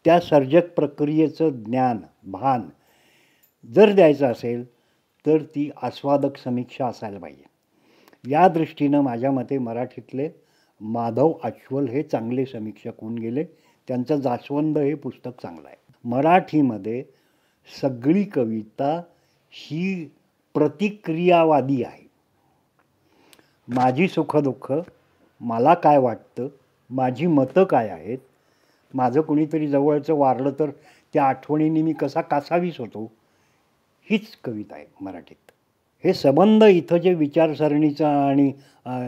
त्या सर्जक प्रक्रियेचं ज्ञान, भान जर द्यायचं असेल तर ती आस्वादक समीक्षा असायला पाहिजे. या दृष्टीनं माझ्या मते मराठीतले माधव आच्वल हे चांगले समीक्षक होऊन गेले. त्यांचं जास्वंद हे पुस्तक चांगलं आहे. मराठीमध्ये सगळी कविता ही प्रतिक्रियावादी आहे. माझी सुखदुःख, मला काय वाटतं, माझी मतं काय आहेत, माझं कुणीतरी जवळचं वारलं तर त्या आठवणींनी मी कसा कासावीस होतो, हीच कविता आहे मराठीत. हे संबंध इथं जे विचारसरणीचा आणि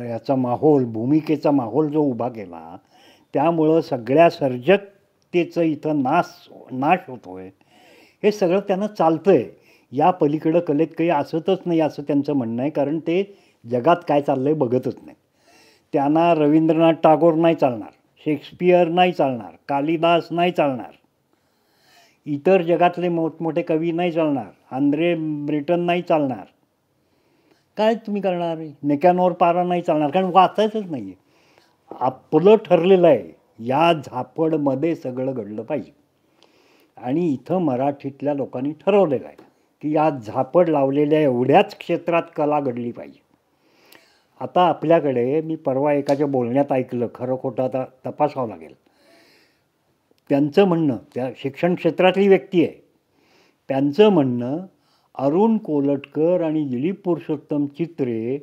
याचा माहोल, भूमिकेचा माहोल जो उभा केला, त्यामुळं सगळ्या सर्जकतेचं इथं नाश होतो आहे. हे सगळं त्यांना चालतं आहे. या पलीकडं कलेत काही असतच नाही असं त्यांचं म्हणणं आहे, कारण ते जगात काय चाललं आहे बघतच नाही. त्यांना रवींद्रनाथ टागोर नाही चालणार, शेक्सपियर नाही चालणार, कालिदास नाही चालणार, इतर जगातले मोठमोठे कवी नाही चालणार, आंद्रे ब्रिटन नाही चालणार. काय तुम्ही करणार? निकॅनोर पारा नाही चालणार, कारण वाचायचंच नाही आहे. आपलं ठरलेलं आहे या झापडमध्ये सगळं घडलं पाहिजे. आणि इथं मराठीतल्या लोकांनी ठरवलेलं आहे की या झापड लावलेल्या एवढ्याच क्षेत्रात कला घडली पाहिजे. आता आपल्याकडे मी परवा एकाच्या बोलण्यात ऐकलं, खरं खोटं आता तपासावं लागेल. त्यांचं म्हणणं, त्या शिक्षण क्षेत्रातली व्यक्ती आहे, त्यांचं म्हणणं अरुण कोलटकर आणि दिलीप पुरुषोत्तम चित्रे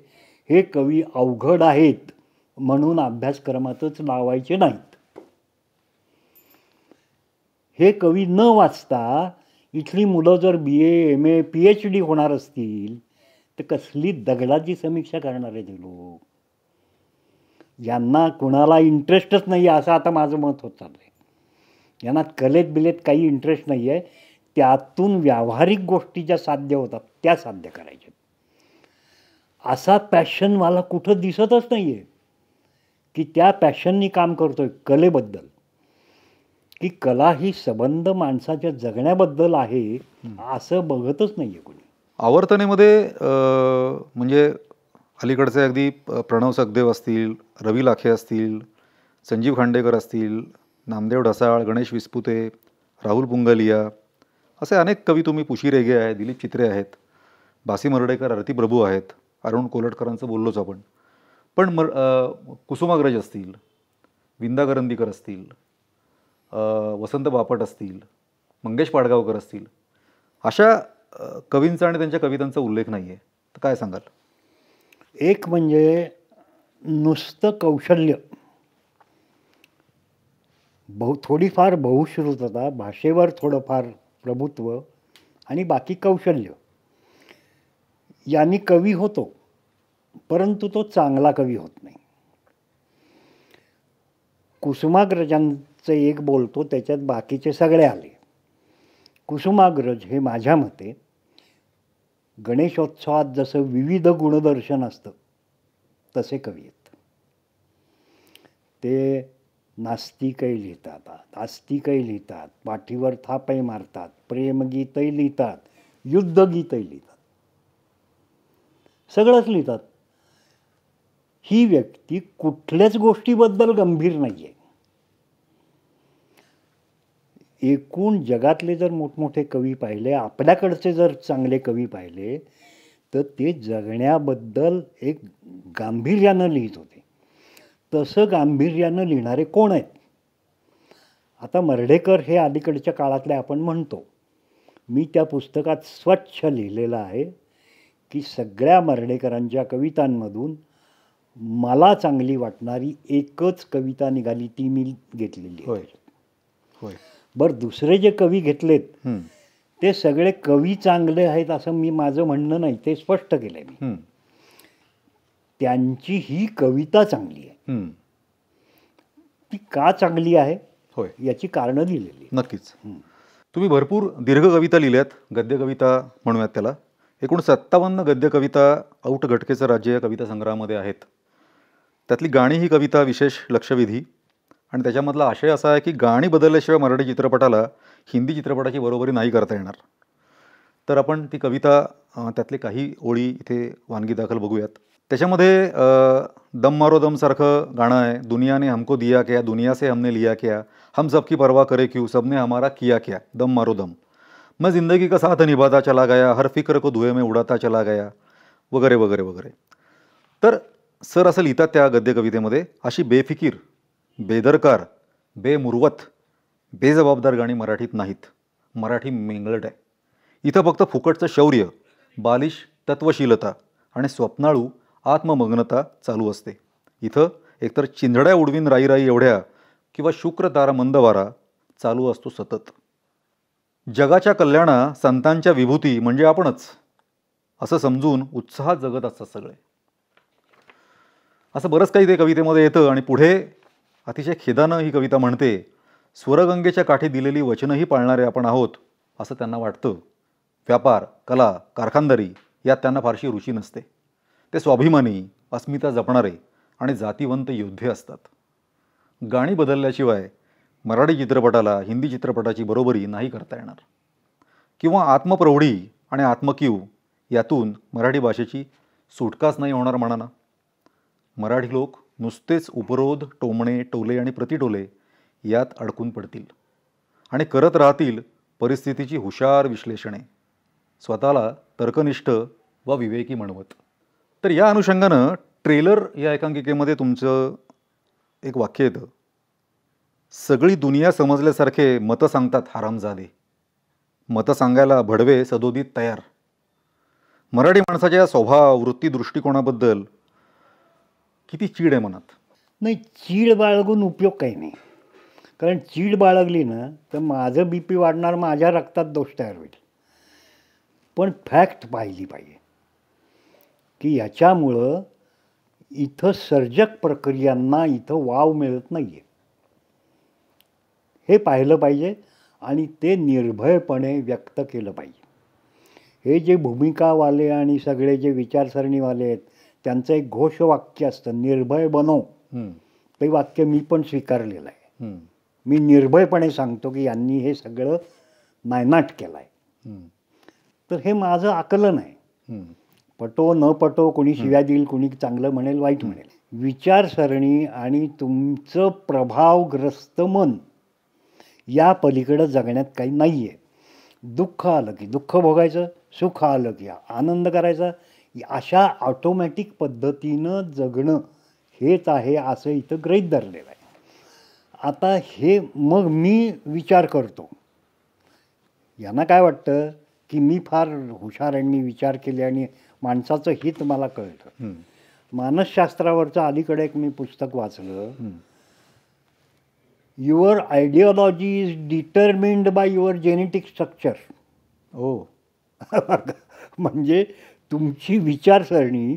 हे कवी अवघड आहेत म्हणून अभ्यासक्रमातच लावायचे नाहीत. हे कवी न वाचता इथली मुलं जर BA MA PhD होणार असतील तर कसली दगडाची समीक्षा करणार आहेत हे लोक. यांना कुणाला इंटरेस्टच नाही आहे असं आता माझं मत होत चाललं आहे. यांना कलेत बिलेत काही इंटरेस्ट नाही आहे. त्यातून व्यावहारिक गोष्टी ज्या साध्य होतात त्या साध्य करायच्या. असा पॅशनवाला कुठं दिसतच नाही आहे की त्या पॅशननी काम करतोय कलेबद्दल, की कला ही संबंध माणसाच्या जगण्याबद्दल आहे असं बघतच नाही आहे कोणी. आवर्तनेमध्ये म्हणजे अलीकडचे अगदी प्रणव सखदेव असतील, रवी लाखे असतील, संजीव खांडेकर असतील, नामदेव ढसाळ, गणेश विस्पुते, राहुल पुंगलिया असे अनेक कवी तुम्ही, पुशी रेगे आहे, दिलीप चित्रे आहेत, बासी मर्डेकर, आरती प्रभू आहेत, अरुण कोलटकरांचं बोललोच आपण. पण कुसुमाग्रज असतील, विंदा करंदीकर असतील, वसंत बापट असतील, मंगेश पाडगावकर असतील, अशा कवींचा आणि त्यांच्या कवितांचा उल्लेख नाही आहे. तर काय सांगाल? एक म्हणजे नुसतं कौशल्य, थोडीफार बहुश्रुतता, भाषेवर थोडंफार प्रभुत्व आणि बाकी कौशल्य यांनी कवी होतो, परंतु तो चांगला कवी होत नाही. कुसुमाग्रजांचं एक बोलतो त्याच्यात बाकीचे सगळे आले. कुसुमाग्रज हे माझ्या मते गणेशोत्सवात जसं विविध गुणदर्शन असतं तसे कवी आहेत. ते नास्तिकही लिहितात, आस्तिकही लिहितात, पाठीवर थापही मारतात, प्रेमगीतही लिहितात, युद्धगीतही लिहितात, सगळंच लिहितात. ही व्यक्ती कुठल्याच गोष्टीबद्दल गंभीर नाही आहे. एकूण जगातले जर मोठमोठे कवी पाहिले, आपल्याकडचे जर चांगले कवी पाहिले तर ते जगण्याबद्दल एक गांभीर्यानं लिहित होते. तसं गांभीर्यानं लिहिणारे कोण आहेत? आता मर्ढेकर हे अलीकडच्या काळातले आपण म्हणतो. मी त्या पुस्तकात स्वच्छ लिहिलेलं आहे की सगळ्या मर्ढेकरांच्या कवितांमधून मला चांगली वाटणारी एकच कविता निघाली, ती मी घेतलेली आहे. होय. बरं, दुसरे जे कवी घेतलेत ते सगळे कवी चांगले आहेत असं मी माझं म्हणणं नाही, ते स्पष्ट केलंय मी. त्यांची ही कविता चांगली आहे. ती का चांगली आहे होय, याची कारणं दिलेली. नक्कीच. तुम्ही भरपूर दीर्घ कविता लिहिल्यात, गद्य कविता म्हणूयात त्याला. एकूण 57 गद्य कविता औट घटकेचं राज्य या कविता संग्रहामध्ये आहेत. त्यातली गाणी ही कविता विशेष लक्षवेधी, आणि त्याच्यामधला आशय असा आहे की गाणी बदलल्याशिवाय मराठी चित्रपटाला हिंदी चित्रपटाची बरोबरी नाही करता येणार. तर आपण ती कविता, त्यातले काही ओळी इथे वानगी दाखल बघूयात. त्याच्यामध्ये दम मारो दमसारखं गाणं आहे. दुनिया ने हमको दिया क्या, दुनिया से हमने लिया क्या, हम सबकी परवाह करे क्यों, सबने हमारा किया क्या, दम मारो दम, मैं जिंदगी का साथ निभाता चला गया, हर फिक्र को धुए में उडाता चला गया, वगैरे वगैरे वगैरे. तर सर असं लिहितात त्या गद्य कवितेमध्ये, अशी बेफिकीर, बेदरकार, बेमुरवत, बेजबाबदार गाणी मराठीत नाहीत. मराठी मेंगलट आहे. इथं फक्त फुकटचं शौर्य, बालिश तत्वशीलता आणि स्वप्नाळू आत्ममग्नता चालू असते. इथं एकतर चिंधड्या उडवीन राई राई एवढ्या किंवा शुक्र तारा मंदवारा चालू असतो सतत. जगाच्या कल्याणा संतांच्या विभूती म्हणजे आपणच असं समजून उत्साहात जगत असतात सगळे. असं बरंच काही ते कवितेमध्ये येतं. आणि पुढे अतिशय खेदानं ही कविता म्हणते, स्वरगंगेच्या काठी दिलेली वचनंही पाळणारे आपण आहोत असं त्यांना वाटतं. व्यापार, कला, कारखानदारी यात त्यांना फारशी रुची नसते. ते स्वाभिमानी, अस्मिता जपणारे आणि जातीवंत योद्धे असतात. गाणी बदलल्याशिवाय मराठी चित्रपटाला हिंदी चित्रपटाची बरोबरी नाही करता येणार. किंवा आत्मप्रौढी आणि आत्मकीव यातून मराठी भाषेची सुटकाच नाही होणार म्हणा ना. मराठी लोक नुसतेच उपरोध, टोमणे, टोले आणि प्रतिटोले यात अडकून पडतील आणि करत राहतील परिस्थितीची हुशार विश्लेषणे, स्वतःला तर्कनिष्ठ व विवेकी म्हणवत. तर या अनुषंगानं ट्रेलर या एकांकिकेमध्ये तुमचं एक वाक्य येतं, सगळी दुनिया समजल्यासारखे मतं सांगतात हरामजादे, मतं सांगायला भडवे सदोदित तयार. मराठी माणसाच्या स्वभाव, वृत्ती, दृष्टिकोनाबद्दल किती चीड आहे मनात. नाही, चीड बाळगून उपयोग काही नाही. कारण चीड बाळगली ना तर माझं BP वाढणार, माझ्या रक्तात दोष तयार होईल. पण फॅक्ट पाहिली पाहिजे की ह्याच्यामुळं इथं सर्जक प्रक्रियांना इथं वाव मिळत नाही आहे. हे पाहिलं पाहिजे आणि ते निर्भयपणे व्यक्त केलं पाहिजे. हे जे भूमिकावाले आणि सगळे जे विचारसरणीवाले आहेत त्यांचं एक घोषवाक्य असतं, निर्भय बनव. ते वाक्य मी पण स्वीकारलेलं आहे. मी निर्भयपणे सांगतो की यांनी हे सगळं नायनाट केलं आहे. तर हे माझं आकलन आहे. पटो न पटो, कोणी शिव्या देईल, कोणी चांगलं म्हणेल, वाईट म्हणेल. विचारसरणी आणि तुमचं प्रभावग्रस्त मन या पलीकडं जगण्यात काही नाही आहे. दुःख आलं की दुःख भोगायचं, सुख आलं की आनंद करायचा, अशा ऑटोमॅटिक पद्धतीनं जगणं हेच आहे असं इथं गृहीत धरलेलं आहे. आता हे मग मी विचार करतो, यांना काय वाटतं की मी फार हुशार आहे, मी विचार केले आणि माणसाचं हित मला कळतं. मानसशास्त्रावरचं अलीकडे एक मी पुस्तक वाचलं, your ideology is determined by your genetic structure. ओ म्हणजे तुमची विचारसरणी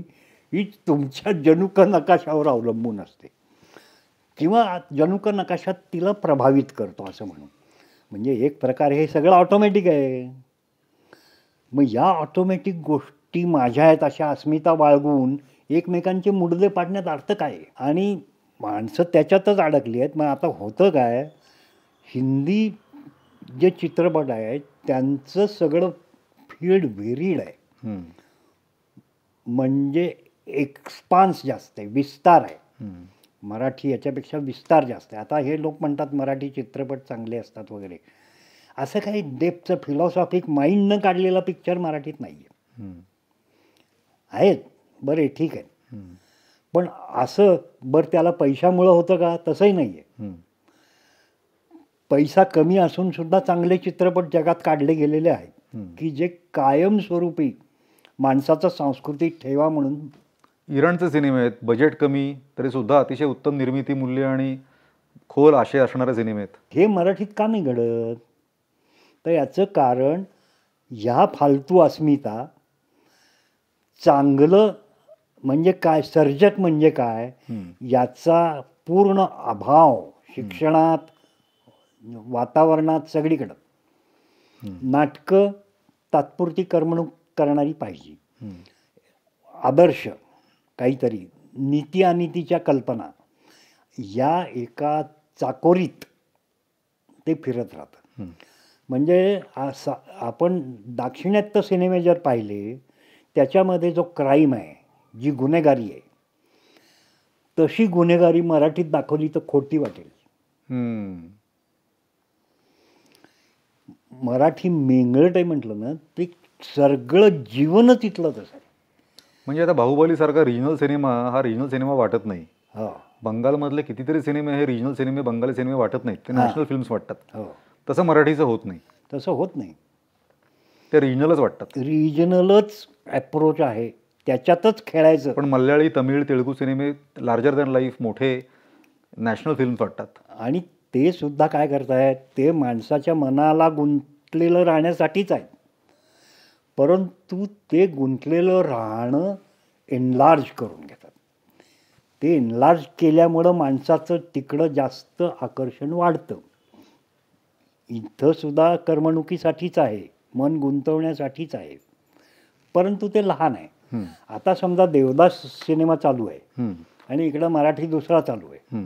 ही तुमच्या जनुक नकाशावर अवलंबून असते किंवा जनुक नकाशात तिला प्रभावित करतो असं म्हणून. म्हणजे एक प्रकारे हे सगळं ऑटोमॅटिक आहे. मग या ऑटोमॅटिक गोष्टी माझ्या आहेत अशा अस्मिता बाळगून एकमेकांचे मुडदे पाडण्यात अर्थ काय? आणि माणसं त्याच्यातच अडकली आहेत. मग आता होतं काय, हिंदी जे चित्रपट आहेत त्यांचं सगळं फील्ड व्हेरीड आहे. म्हणजे एक्सपान्स जास्त आहे, विस्तार आहे. मराठी याच्यापेक्षा विस्तार जास्त आहे. आता हे लोक म्हणतात मराठी चित्रपट चांगले असतात वगैरे, असं काही डेप्थचं फिलॉसॉफिक माइंडनं काढलेला पिक्चर मराठीत नाही आहे. आहेत बरे, ठीक आहे, पण असं बरं त्याला पैशामुळं होतं का? तसंही नाही आहे. पैसा कमी असून सुद्धा चांगले चित्रपट जगात काढले गेलेले आहेत की जे कायमस्वरूपी माणसाचा सांस्कृतिक ठेवा म्हणून. इराणचे सिनेमे आहेत, बजेट कमी तरी सुद्धा अतिशय उत्तम निर्मिती मूल्य आणि खोल आशय असणारे सिनेमे आहेत. हे मराठीत का नाही घडत? तर याचं कारण ह्या फालतू अस्मिता, चांगलं म्हणजे काय, सर्जक म्हणजे काय याचा पूर्ण अभाव शिक्षणात, वातावरणात, सगळीकडं. नाटकं तात्पुरती करमणूक करणारी पाहिजे, आदर्श काहीतरी, नीती अनितीच्या कल्पना या एका चाकोरीत ते फिरत राहतं. म्हणजे आपण दाक्षिणात्य सिनेमे जर पाहिले त्याच्यामध्ये जो क्राईम आहे, जी गुन्हेगारी आहे, तशी गुन्हेगारी मराठीत दाखवली तर खोटी वाटेल. मराठी मेंगळट आहे म्हटलं ना, ते सगळं जीवनच इथलं तसं आहे. म्हणजे आता बाहुबलीसारखा रिजनल सिनेमा हा रिजनल सिनेमा वाटत नाही. बंगालमधले कितीतरी सिनेमे हे रिजनल सिनेमे, बंगाली सिनेमे वाटत नाहीत, ते नॅशनल फिल्म्स वाटतात. तसं मराठीचं होत नाही. तसं होत नाही, ते रिजनलच वाटतात. रिजनलच अप्रोच आहे, त्याच्यातच खेळायचं. पण मल्याळी, तमिळ, तेलुगू सिनेमे लार्जर दॅन लाईफ मोठे नॅशनल फिल्म्स वाटतात. आणि ते सुद्धा काय करतायत, ते माणसाच्या मनाला गुंतलेलं राहण्यासाठीच आहेत. परंतु ते गुंतलेलं राहणं एनलार्ज करून घेतात. ते एनलार्ज केल्यामुळं माणसाचं तिकडं जास्त आकर्षण वाढतं. इथं सुद्धा करमणुकीसाठीच आहे, मन गुंतवण्यासाठीच आहे, परंतु ते लहान आहे. आता समजा देवदास सिनेमा चालू आहे आणि इकडं मराठी दुसरा चालू आहे,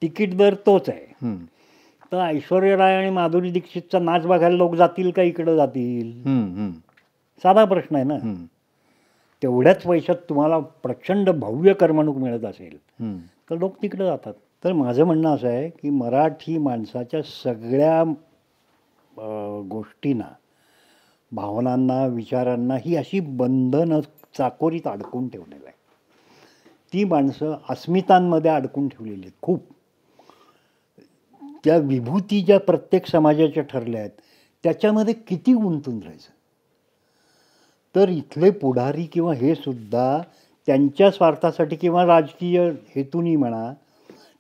तिकीट दर तोच आहे, तर ऐश्वर्या राय आणि माधुरी दीक्षितचा नाच बघायला लोक जातील का इकडं जातील? साधा प्रश्न आहे ना. तेवढ्याच पैशात तुम्हाला प्रचंड भव्य करमणूक मिळत असेल तर लोक तिकडं जातात. तर माझं म्हणणं असं आहे की मराठी माणसाच्या सगळ्या गोष्टींना, भावनांना, विचारांना ही अशी बंधनं चाकोरीत अडकून ठेवलेलं आहे. ती माणसं अस्मितांमध्ये अडकून ठेवलेली आहेत खूप. त्या विभूती ज्या प्रत्येक समाजाच्या ठरल्या आहेत त्याच्यामध्ये किती गुंतून राहायचं. तर इथले पुढारी किंवा हे सुद्धा त्यांच्या स्वार्थासाठी किंवा राजकीय हेतूनी म्हणा,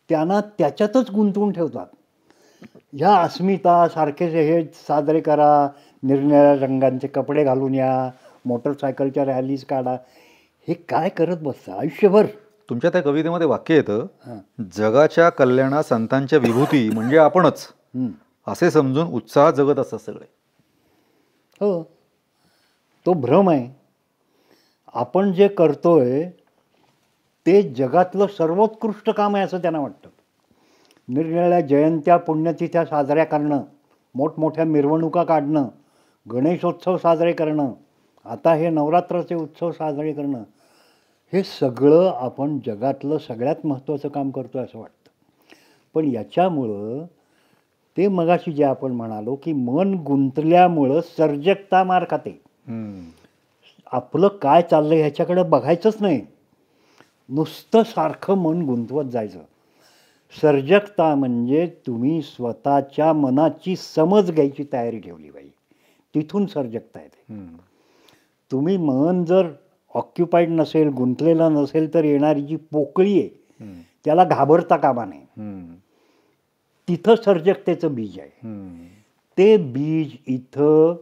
त्यांना त्याच्यातच गुंतवून ठेवतात. ह्या अस्मिता सारखेच हे साजरे करा, निरनिराळ्या रंगांचे कपडे घालून या, मोटरसायकलच्या रॅलीज काढा, हे काय करत बसतं आयुष्यभर? तुमच्या त्या कवितेमध्ये वाक्य येतं, हां. जगाच्या कल्याणा संतांच्या विभूती म्हणजे आपणच, हं. असे समजून उत्साहात जगत असतात सगळे. हो, तो भ्रम आहे. आपण जे करतोय ते जगातलं सर्वोत्कृष्ट काम आहे असं त्यांना वाटतं. निरनिराळ्या जयंत्या पुण्यतिथ्या साजऱ्या करणं, मोठमोठ्या मिरवणुका काढणं, गणेशोत्सव साजरे करणं, आता हे नवरात्राचे उत्सव साजरे करणं, हे सगळं आपण जगातलं सगळ्यात महत्त्वाचं काम करतो असं वाटतं. पण याच्यामुळं ते मगाशी जे आपण म्हणालो की मन गुंतल्यामुळं सर्जकता मार खाते. आपलं काय चाललं ह्याच्याकडं बघायचंच नाही, नुसतं सारखं मन गुंतवत जायचं. सर्जकता म्हणजे तुम्ही स्वतःच्या मनाची समज घ्यायची तयारी ठेवली पाहिजे, तिथून सर्जकता येते. तुम्ही मन जर ऑक्युपाईड नसेल, गुंतलेलं नसेल, तर येणारी जी पोकळी आहे त्याला घाबरता कामा नये. तिथं सर्जकतेचं बीज आहे. ते बीज इथं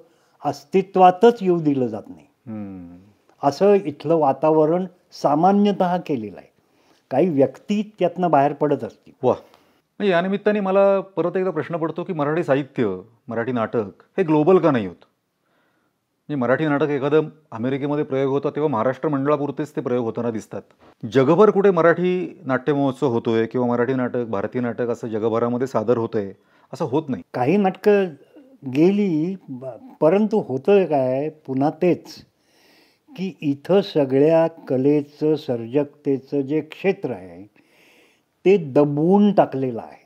अस्तित्वातच येऊ दिलं जात नाही. असं इथलं वातावरण सामान्यतः केलेलं आहे. काही व्यक्ती त्यातनं बाहेर पडत असतील. वा, म्हणजे या निमित्ताने मला परत एकदा प्रश्न पडतो की मराठी साहित्य, मराठी नाटक हे ग्लोबल का नाही होत? म्हणजे मराठी नाटक एखादं अमेरिकेमध्ये प्रयोग होता तेव्हा महाराष्ट्र मंडळापुरतेच ते प्रयोग होताना दिसतात. जगभर कुठे मराठी नाट्य महोत्सव होतोय किंवा मराठी नाटक, भारतीय नाटक असं जगभरामध्ये सादर होतंय असं होत नाही. काही नाटकं गेली, परंतु होतं काय, पुन्हा तेच की इथं सगळ्या कलेचं, सर्जकतेचं जे क्षेत्र आहे ते दबवून टाकलेलं आहे.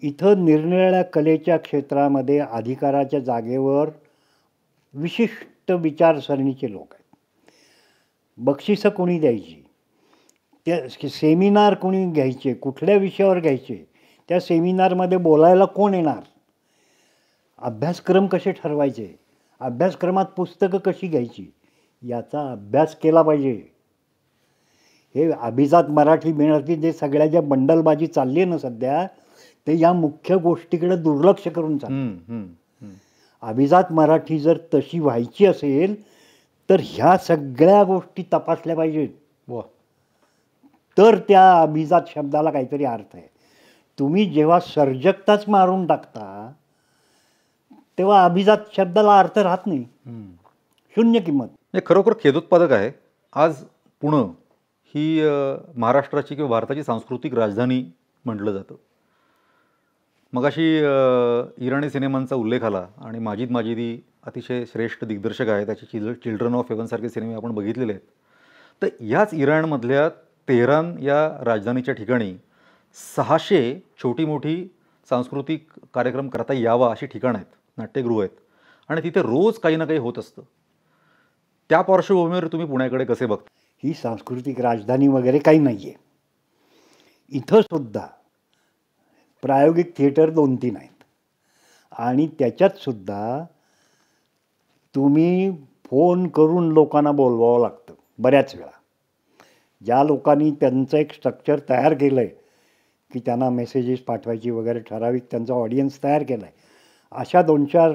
इथं निरनिराळ्या कलेच्या क्षेत्रामध्ये अधिकाराच्या जागेवर विशिष्ट विचारसरणीचे लोक आहेत. बक्षिसं कोणी द्यायची, त्या सेमिनार कोणी घ्यायचे, कुठल्या विषयावर घ्यायचे, त्या सेमिनारमध्ये बोलायला कोण येणार, अभ्यासक्रम कसे ठरवायचे, अभ्यासक्रमात पुस्तकं कशी घ्यायची, याचा अभ्यास केला पाहिजे. हे अभिजात मराठी मिळती जे सगळ्या ज्या बंडलबाजी चालली आहे ना सध्या, ते या मुख्य गोष्टीकडे दुर्लक्ष करून चाललं. अभिजात मराठी जर तशी व्हायची असेल तर ह्या सगळ्या गोष्टी तपासल्या पाहिजेत. तर त्या अभिजात शब्दाला काहीतरी अर्थ आहे. तुम्ही जेव्हा सर्जकताच मारून टाकता तेव्हा अभिजात शब्दाला अर्थ राहत नाही, शून्य किंमत. हे खरोखर खेदोत्पादक आहे. आज पुणे ही महाराष्ट्राची किंवा भारताची सांस्कृतिक राजधानी म्हटलं जातं. मगाशी इराणी सिनेमांचा उल्लेख आला आणि माजिद माजिदी अतिशय श्रेष्ठ दिग्दर्शक आहे, त्याचे चिल्ड्रन ऑफ हेवन सिनेमे आपण बघितलेले आहेत. तर याच इराणमधल्या तेहरान या राजधानीच्या ठिकाणी 600 छोटी मोठी सांस्कृतिक कार्यक्रम करता यावा अशी ठिकाणं आहेत, नाट्यगृह आहेत आणि तिथे रोज काही ना काही होत असतं. त्या पार्श्वभूमीवर तुम्ही पुण्याकडे कसे बघता? ही सांस्कृतिक राजधानी वगैरे काही नाही आहे. इथं सुद्धा प्रायोगिक थिएटर 2-3 आहेत आणि त्याच्यात सुद्धा तुम्ही फोन करून लोकांना बोलवावं लागतं बऱ्याच वेळा. ज्या लोकांनी त्यांचं एक स्ट्रक्चर तयार केलं आहे की त्यांना मेसेजेस पाठवायची वगैरे, ठराविक त्यांचा ऑडियन्स तयार केला आहे, अशा 2-4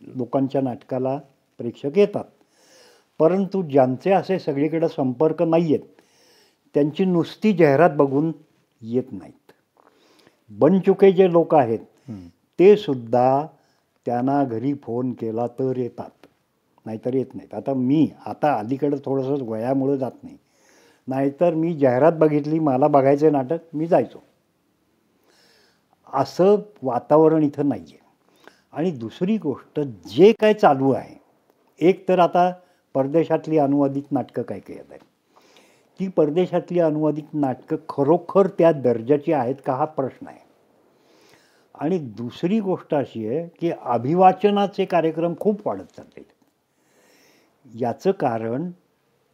लोकांच्या नाटकाला प्रेक्षक येतात. परंतु ज्यांचे असे सगळीकडे संपर्क नाही आहेत त्यांची नुसती जाहिरात बघून येत नाहीत. बनचुके जे लोक आहेत ते सुद्धा त्यांना घरी फोन केला तर येतात, नाहीतर येत नाहीत. आता अलीकडं थोडंसं वयामुळं जात नाही, नाहीतर मी जाहिरात बघितली, मला बघायचं नाटक, मी जायचो. असं वातावरण इथं नाही आहे. आणि दुसरी गोष्ट, जे काय चालू आहे, एक तर आता परदेशातली अनुवादित नाटकं काय काय येत आहेत, ती परदेशातली अनुवादित नाटकं खरोखर त्या दर्जाची आहेत का हा प्रश्न आहे. आणि दुसरी गोष्ट अशी आहे की अभिवाचनाचे कार्यक्रम खूप वाढत चालले. याचं कारण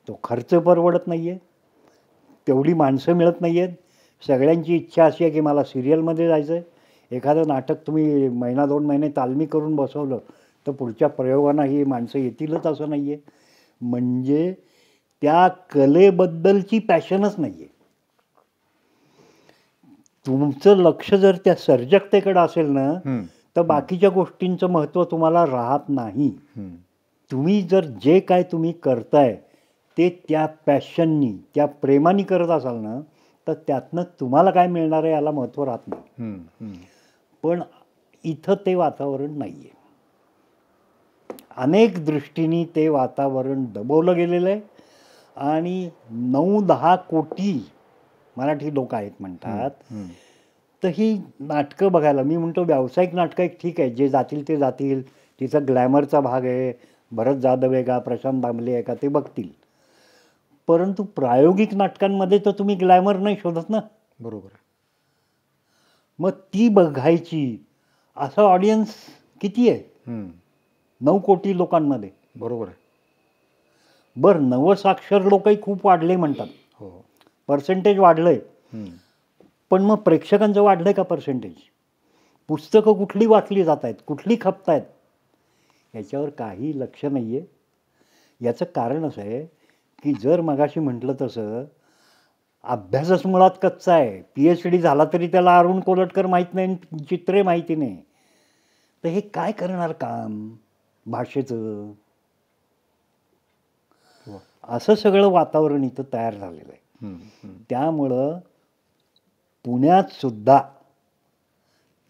तो खर्च परवडत नाही आहे, तेवढी माणसं मिळत नाही आहेत. सगळ्यांची इच्छा अशी आहे की मला सिरियलमध्ये जायचं आहे. एखादं नाटक तुम्ही 1-2 महिने तालमी करून बसवलं तर पुढच्या प्रयोगांना ही माणसं येतीलच असं नाही आहे. म्हणजे त्या कलेबद्दलची पॅशनच नाही आहे. तुमचं लक्ष जर त्या सर्जकतेकडे असेल ना हम्म, तर बाकीच्या गोष्टींचं महत्त्व तुम्हाला राहत नाही. हम्म, तुम्ही जर जे काय तुम्ही करताय ते त्या पॅशननी त्या प्रेमाने करत असाल ना तर त्यातनं तुम्हाला काय मिळणार आहे याला महत्त्व राहत नाही. हम्म, हम्म. पण इथं ते वातावरण नाही आहे. अनेक दृष्टींनी ते वातावरण दबवलं गेलेलं आहे आणि 9-10 कोटी मराठी लोक आहेत म्हणतात. हम्म. तर ही नाटकं बघायला मी म्हणतो व्यावसायिक नाटकं एक ठीक आहे, जे जातील ते जातील, तिथं ग्लॅमरचा भाग आहे, भरत जाधव आहे का प्रशांत दामले आहे का ते बघतील. परंतु प्रायोगिक नाटकांमध्ये तर तुम्ही ग्लॅमर नाही शोधत ना. बरोबर आहे. मग ती बघायची असं ऑडियन्स किती आहे हम्म, 9 कोटी लोकांमध्ये. बरोबर आहे. बरं नवसाक्षर लोकही खूप वाढले म्हणतात, हो. पर्सेंटेज वाढलंय, हम्म, पण मग प्रेक्षकांचं वाढलंय का पर्सेंटेज? पुस्तकं कुठली वाचली जात आहेत, कुठली खपतायत, याच्यावर काही लक्ष नाही आहे. याचं कारण असं आहे की जर मगाशी म्हटलं तसं अभ्यासच मुळात कच्चा आहे. PhD झाला तरी त्याला अरुण कोलटकर माहीत नाही, चित्रे माहिती नाही, तर हे काय करणार काम भाषेचं? हो. असं सगळं वातावरण इथं तयार झालेलं आहे. हम्म, हम्म. त्यामुळं पुण्यात सुद्धा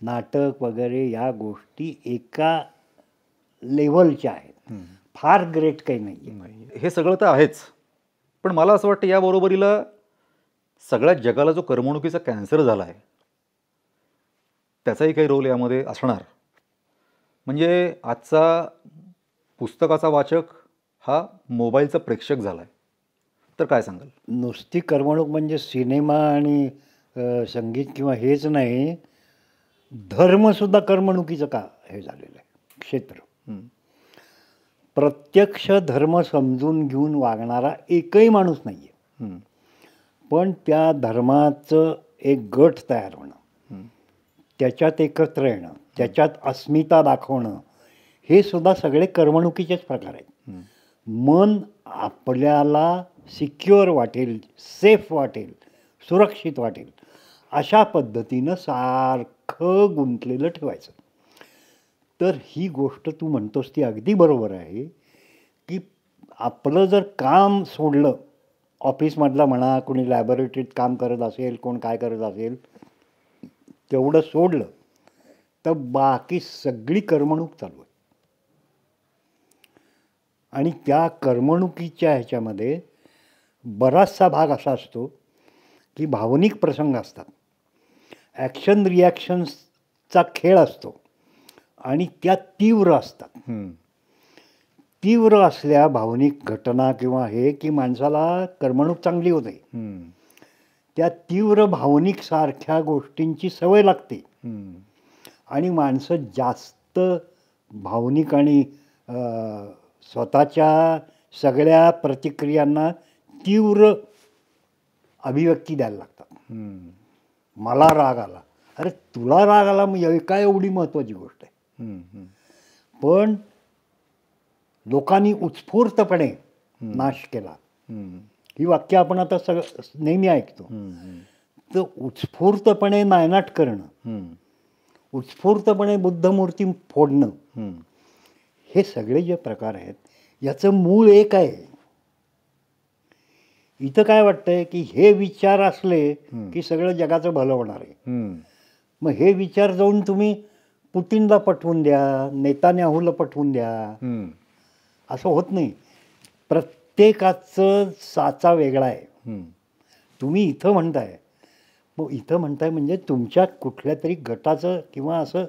नाटक वगैरे या गोष्टी एका लेव्हलच्या आहेत, हम्म. फार ग्रेट काही नाही आहे. नाही, हे सगळं तर आहेच, पण मला असं वाटतं याबरोबरीला सगळ्या जगाला जो करमणुकीचा कॅन्सर झाला आहे त्याचाही काही रोल यामध्ये असणार. म्हणजे आजचा पुस्तकाचा वाचक हा मोबाईलचा प्रेक्षक झाला आहे, तर काय सांगाल? नुसती करमणूक म्हणजे सिनेमा आणि संगीत किंवा हेच नाही, धर्मसुद्धा करमणुकीचं का हे झालेलं आहे क्षेत्र. हम्म, प्रत्यक्ष धर्म समजून घेऊन वागणारा एकही माणूस नाही आहे, हम्म, पण त्या धर्माचं एक गट तयार होणं, हम्म. त्याच्यात एकत्र येणं, त्याच्यात अस्मिता दाखवणं, हे सुद्धा सगळे करमणुकीचेच प्रकार आहेत. हम्म. मन आपल्याला सिक्युअर वाटेल, सेफ वाटेल, सुरक्षित वाटेल अशा पद्धतीनं सारखं गुंतलेलं ठेवायचं. तर ही गोष्ट तू म्हणतोस ती अगदी बरोबर आहे की आपलं जर काम सोडलं, ऑफिसमधलं म्हणा, कोणी लॅबोरेटरीत काम करत असेल, कोण काय करत असेल, तेवढं सोडलं तर बाकी सगळी करमणूक चालू आहे. आणि त्या करमणुकीच्या ह्याच्यामध्ये बराचसा भाग असा असतो की भावनिक प्रसंग असतात, ॲक्शन रिॲक्शन्सचा खेळ असतो आणि त्या तीव्र असतात. हम्म, तीव्र असल्या भावनिक घटना किंवा हे की माणसाला करमणूक चांगली होते. हम्म, त्या तीव्र भावनिक सारख्या गोष्टींची सवय लागते हम्म. आणि माणसं जास्त भावनिक आणि स्वतःच्या सगळ्या प्रतिक्रियांना तीव्र अभिव्यक्ती द्यायला लागतात. हम्म, मला राग आला, अरे तुला राग आला मग काय एवढी महत्त्वाची गोष्ट आहे. हम्म, हम्म. पण लोकांनी उत्स्फूर्तपणे नाश केला, हम्म, ही वाक्य आपण आता नेहमी ऐकतो. हम्म, तर उत्स्फूर्तपणे नायनाट करणं, हम्म, उत्स्फूर्तपणे बुद्धमूर्ती फोडणं, हम्म. हे सगळे जे प्रकार आहेत याचं मूळ एक आहे. इथं काय वाटतंय की हे विचार असले की सगळं जगाचं भलं होणार आहे. हम्म, मग हे विचार जाऊन तुम्ही पुतीनला पटवून द्या, नेतान्याहूला पटवून द्या, हम्म, असं होत नाही. प्रत्येकाचं साचा वेगळा आहे. हम्म. तुम्ही इथं म्हणताय, मग इथं म्हणताय म्हणजे तुमच्या कुठल्या तरी गटाचं किंवा असं,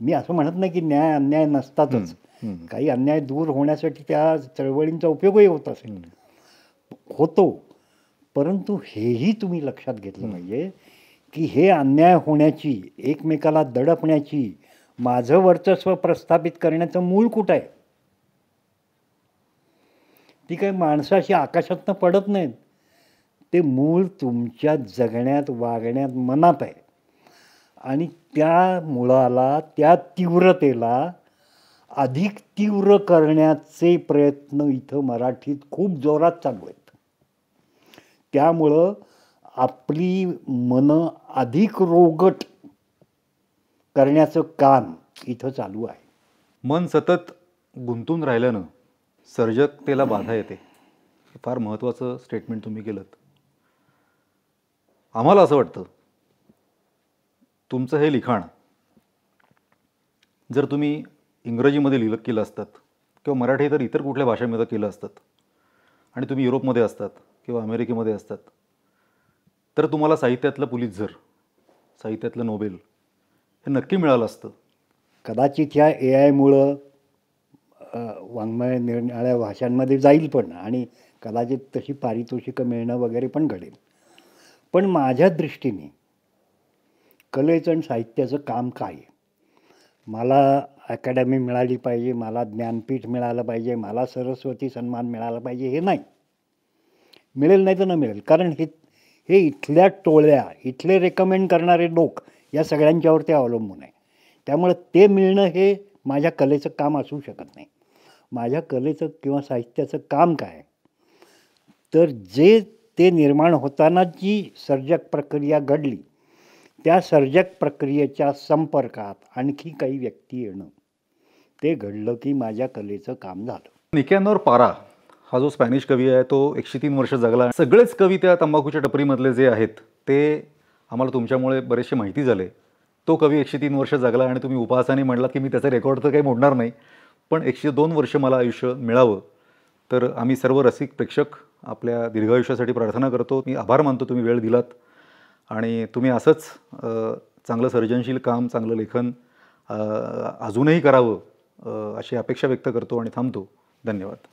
मी असं म्हणत नाही की न्याय अन्याय नसतातच, हम्म. काही अन्याय दूर होण्यासाठी त्या चळवळींचा उपयोगही होत असेल, होतो. परंतु हेही तुम्ही लक्षात घेतलं पाहिजे की हे अन्याय होण्याची, एकमेकाला दडपण्याची, माझं वर्चस्व प्रस्थापित करण्याचं मूळ कुठं आहे? ती काही माणसाशी आकाशातनं पडत नाहीत, ते मूळ तुमच्या जगण्यात, वागण्यात, मनात आहे. आणि त्या मुळाला, त्या तीव्रतेला अधिक तीव्र करण्याचे प्रयत्न इथं मराठीत खूप जोरात चालू आहेत. त्यामुळं आपली मनं अधिक रोगट करण्याचं काम इथं चालू आहे. मन सतत गुंतून राहिल्यानं सर्जकतेला बाधा येते. हे फार महत्त्वाचं स्टेटमेंट तुम्ही केलं. आम्हाला असं वाटतं तुमचं हे लिखाण जर तुम्ही इंग्रजीमध्ये केलं असतात किंवा मराठी तर इतर कुठल्या भाषेमध्ये केलं असतात आणि तुम्ही युरोपमध्ये असतात किंवा अमेरिकेमध्ये असतात तर तुम्हाला साहित्यातलं पुलित्झर, साहित्यातलं नोबेल हे नक्की मिळालं असतं. कदाचित ह्या AI मुळं वाङ्मय निरनिराळ्या भाषांमध्ये जाईल पण, आणि कदाचित तशी पारितोषिकं मिळणं वगैरे पण घडेल. पण माझ्या दृष्टीने कलेचं आणि साहित्याचं काम काय आहे? मला अकॅडमी मिळाली पाहिजे, मला ज्ञानपीठ मिळालं पाहिजे, मला सरस्वती सन्मान मिळाला पाहिजे, हे नाही. मिळेल नाही तर न मिळेल, कारण हे इथल्या टोळ्या, इथले रेकमेंड करणारे लोक या सगळ्यांच्यावर ते अवलंबून आहे. त्यामुळं ते मिळणं हे माझ्या कलेचं काम असू शकत नाही. माझ्या कलेचं किंवा साहित्याचं काम काय, तर जे ते निर्माण होताना जी सर्जक प्रक्रिया घडली त्या सर्जक प्रक्रियेच्या संपर्कात आणखी काही व्यक्ती येणं, ते घडलं की माझ्या कलेचं काम झालं. निकॅनोर पारा हा जो स्पॅनिश कवी आहे तो 103 वर्ष जगला. सगळेच कवी त्या तंबाखूच्या टपरीमधले जे आहेत ते आम्हाला तुमच्यामुळे बरेचसे माहिती झाले. तो कवी 103 वर्ष जगला आणि तुम्ही उपहासाने म्हणलात की मी त्याचा रेकॉर्ड तर काही मोडणार नाही, पण 102 वर्ष मला आयुष्य मिळावं. तर आम्ही सर्व रसिक प्रेक्षक आपल्या दीर्घायुष्यासाठी प्रार्थना करतो. मी आभार मानतो तुम्ही वेळ दिलात आणि तुम्ही असंच चांगलं सर्जनशील काम, चांगलं लेखन अजूनही करावं अशी अपेक्षा व्यक्त करतो आणि थांबतो. धन्यवाद.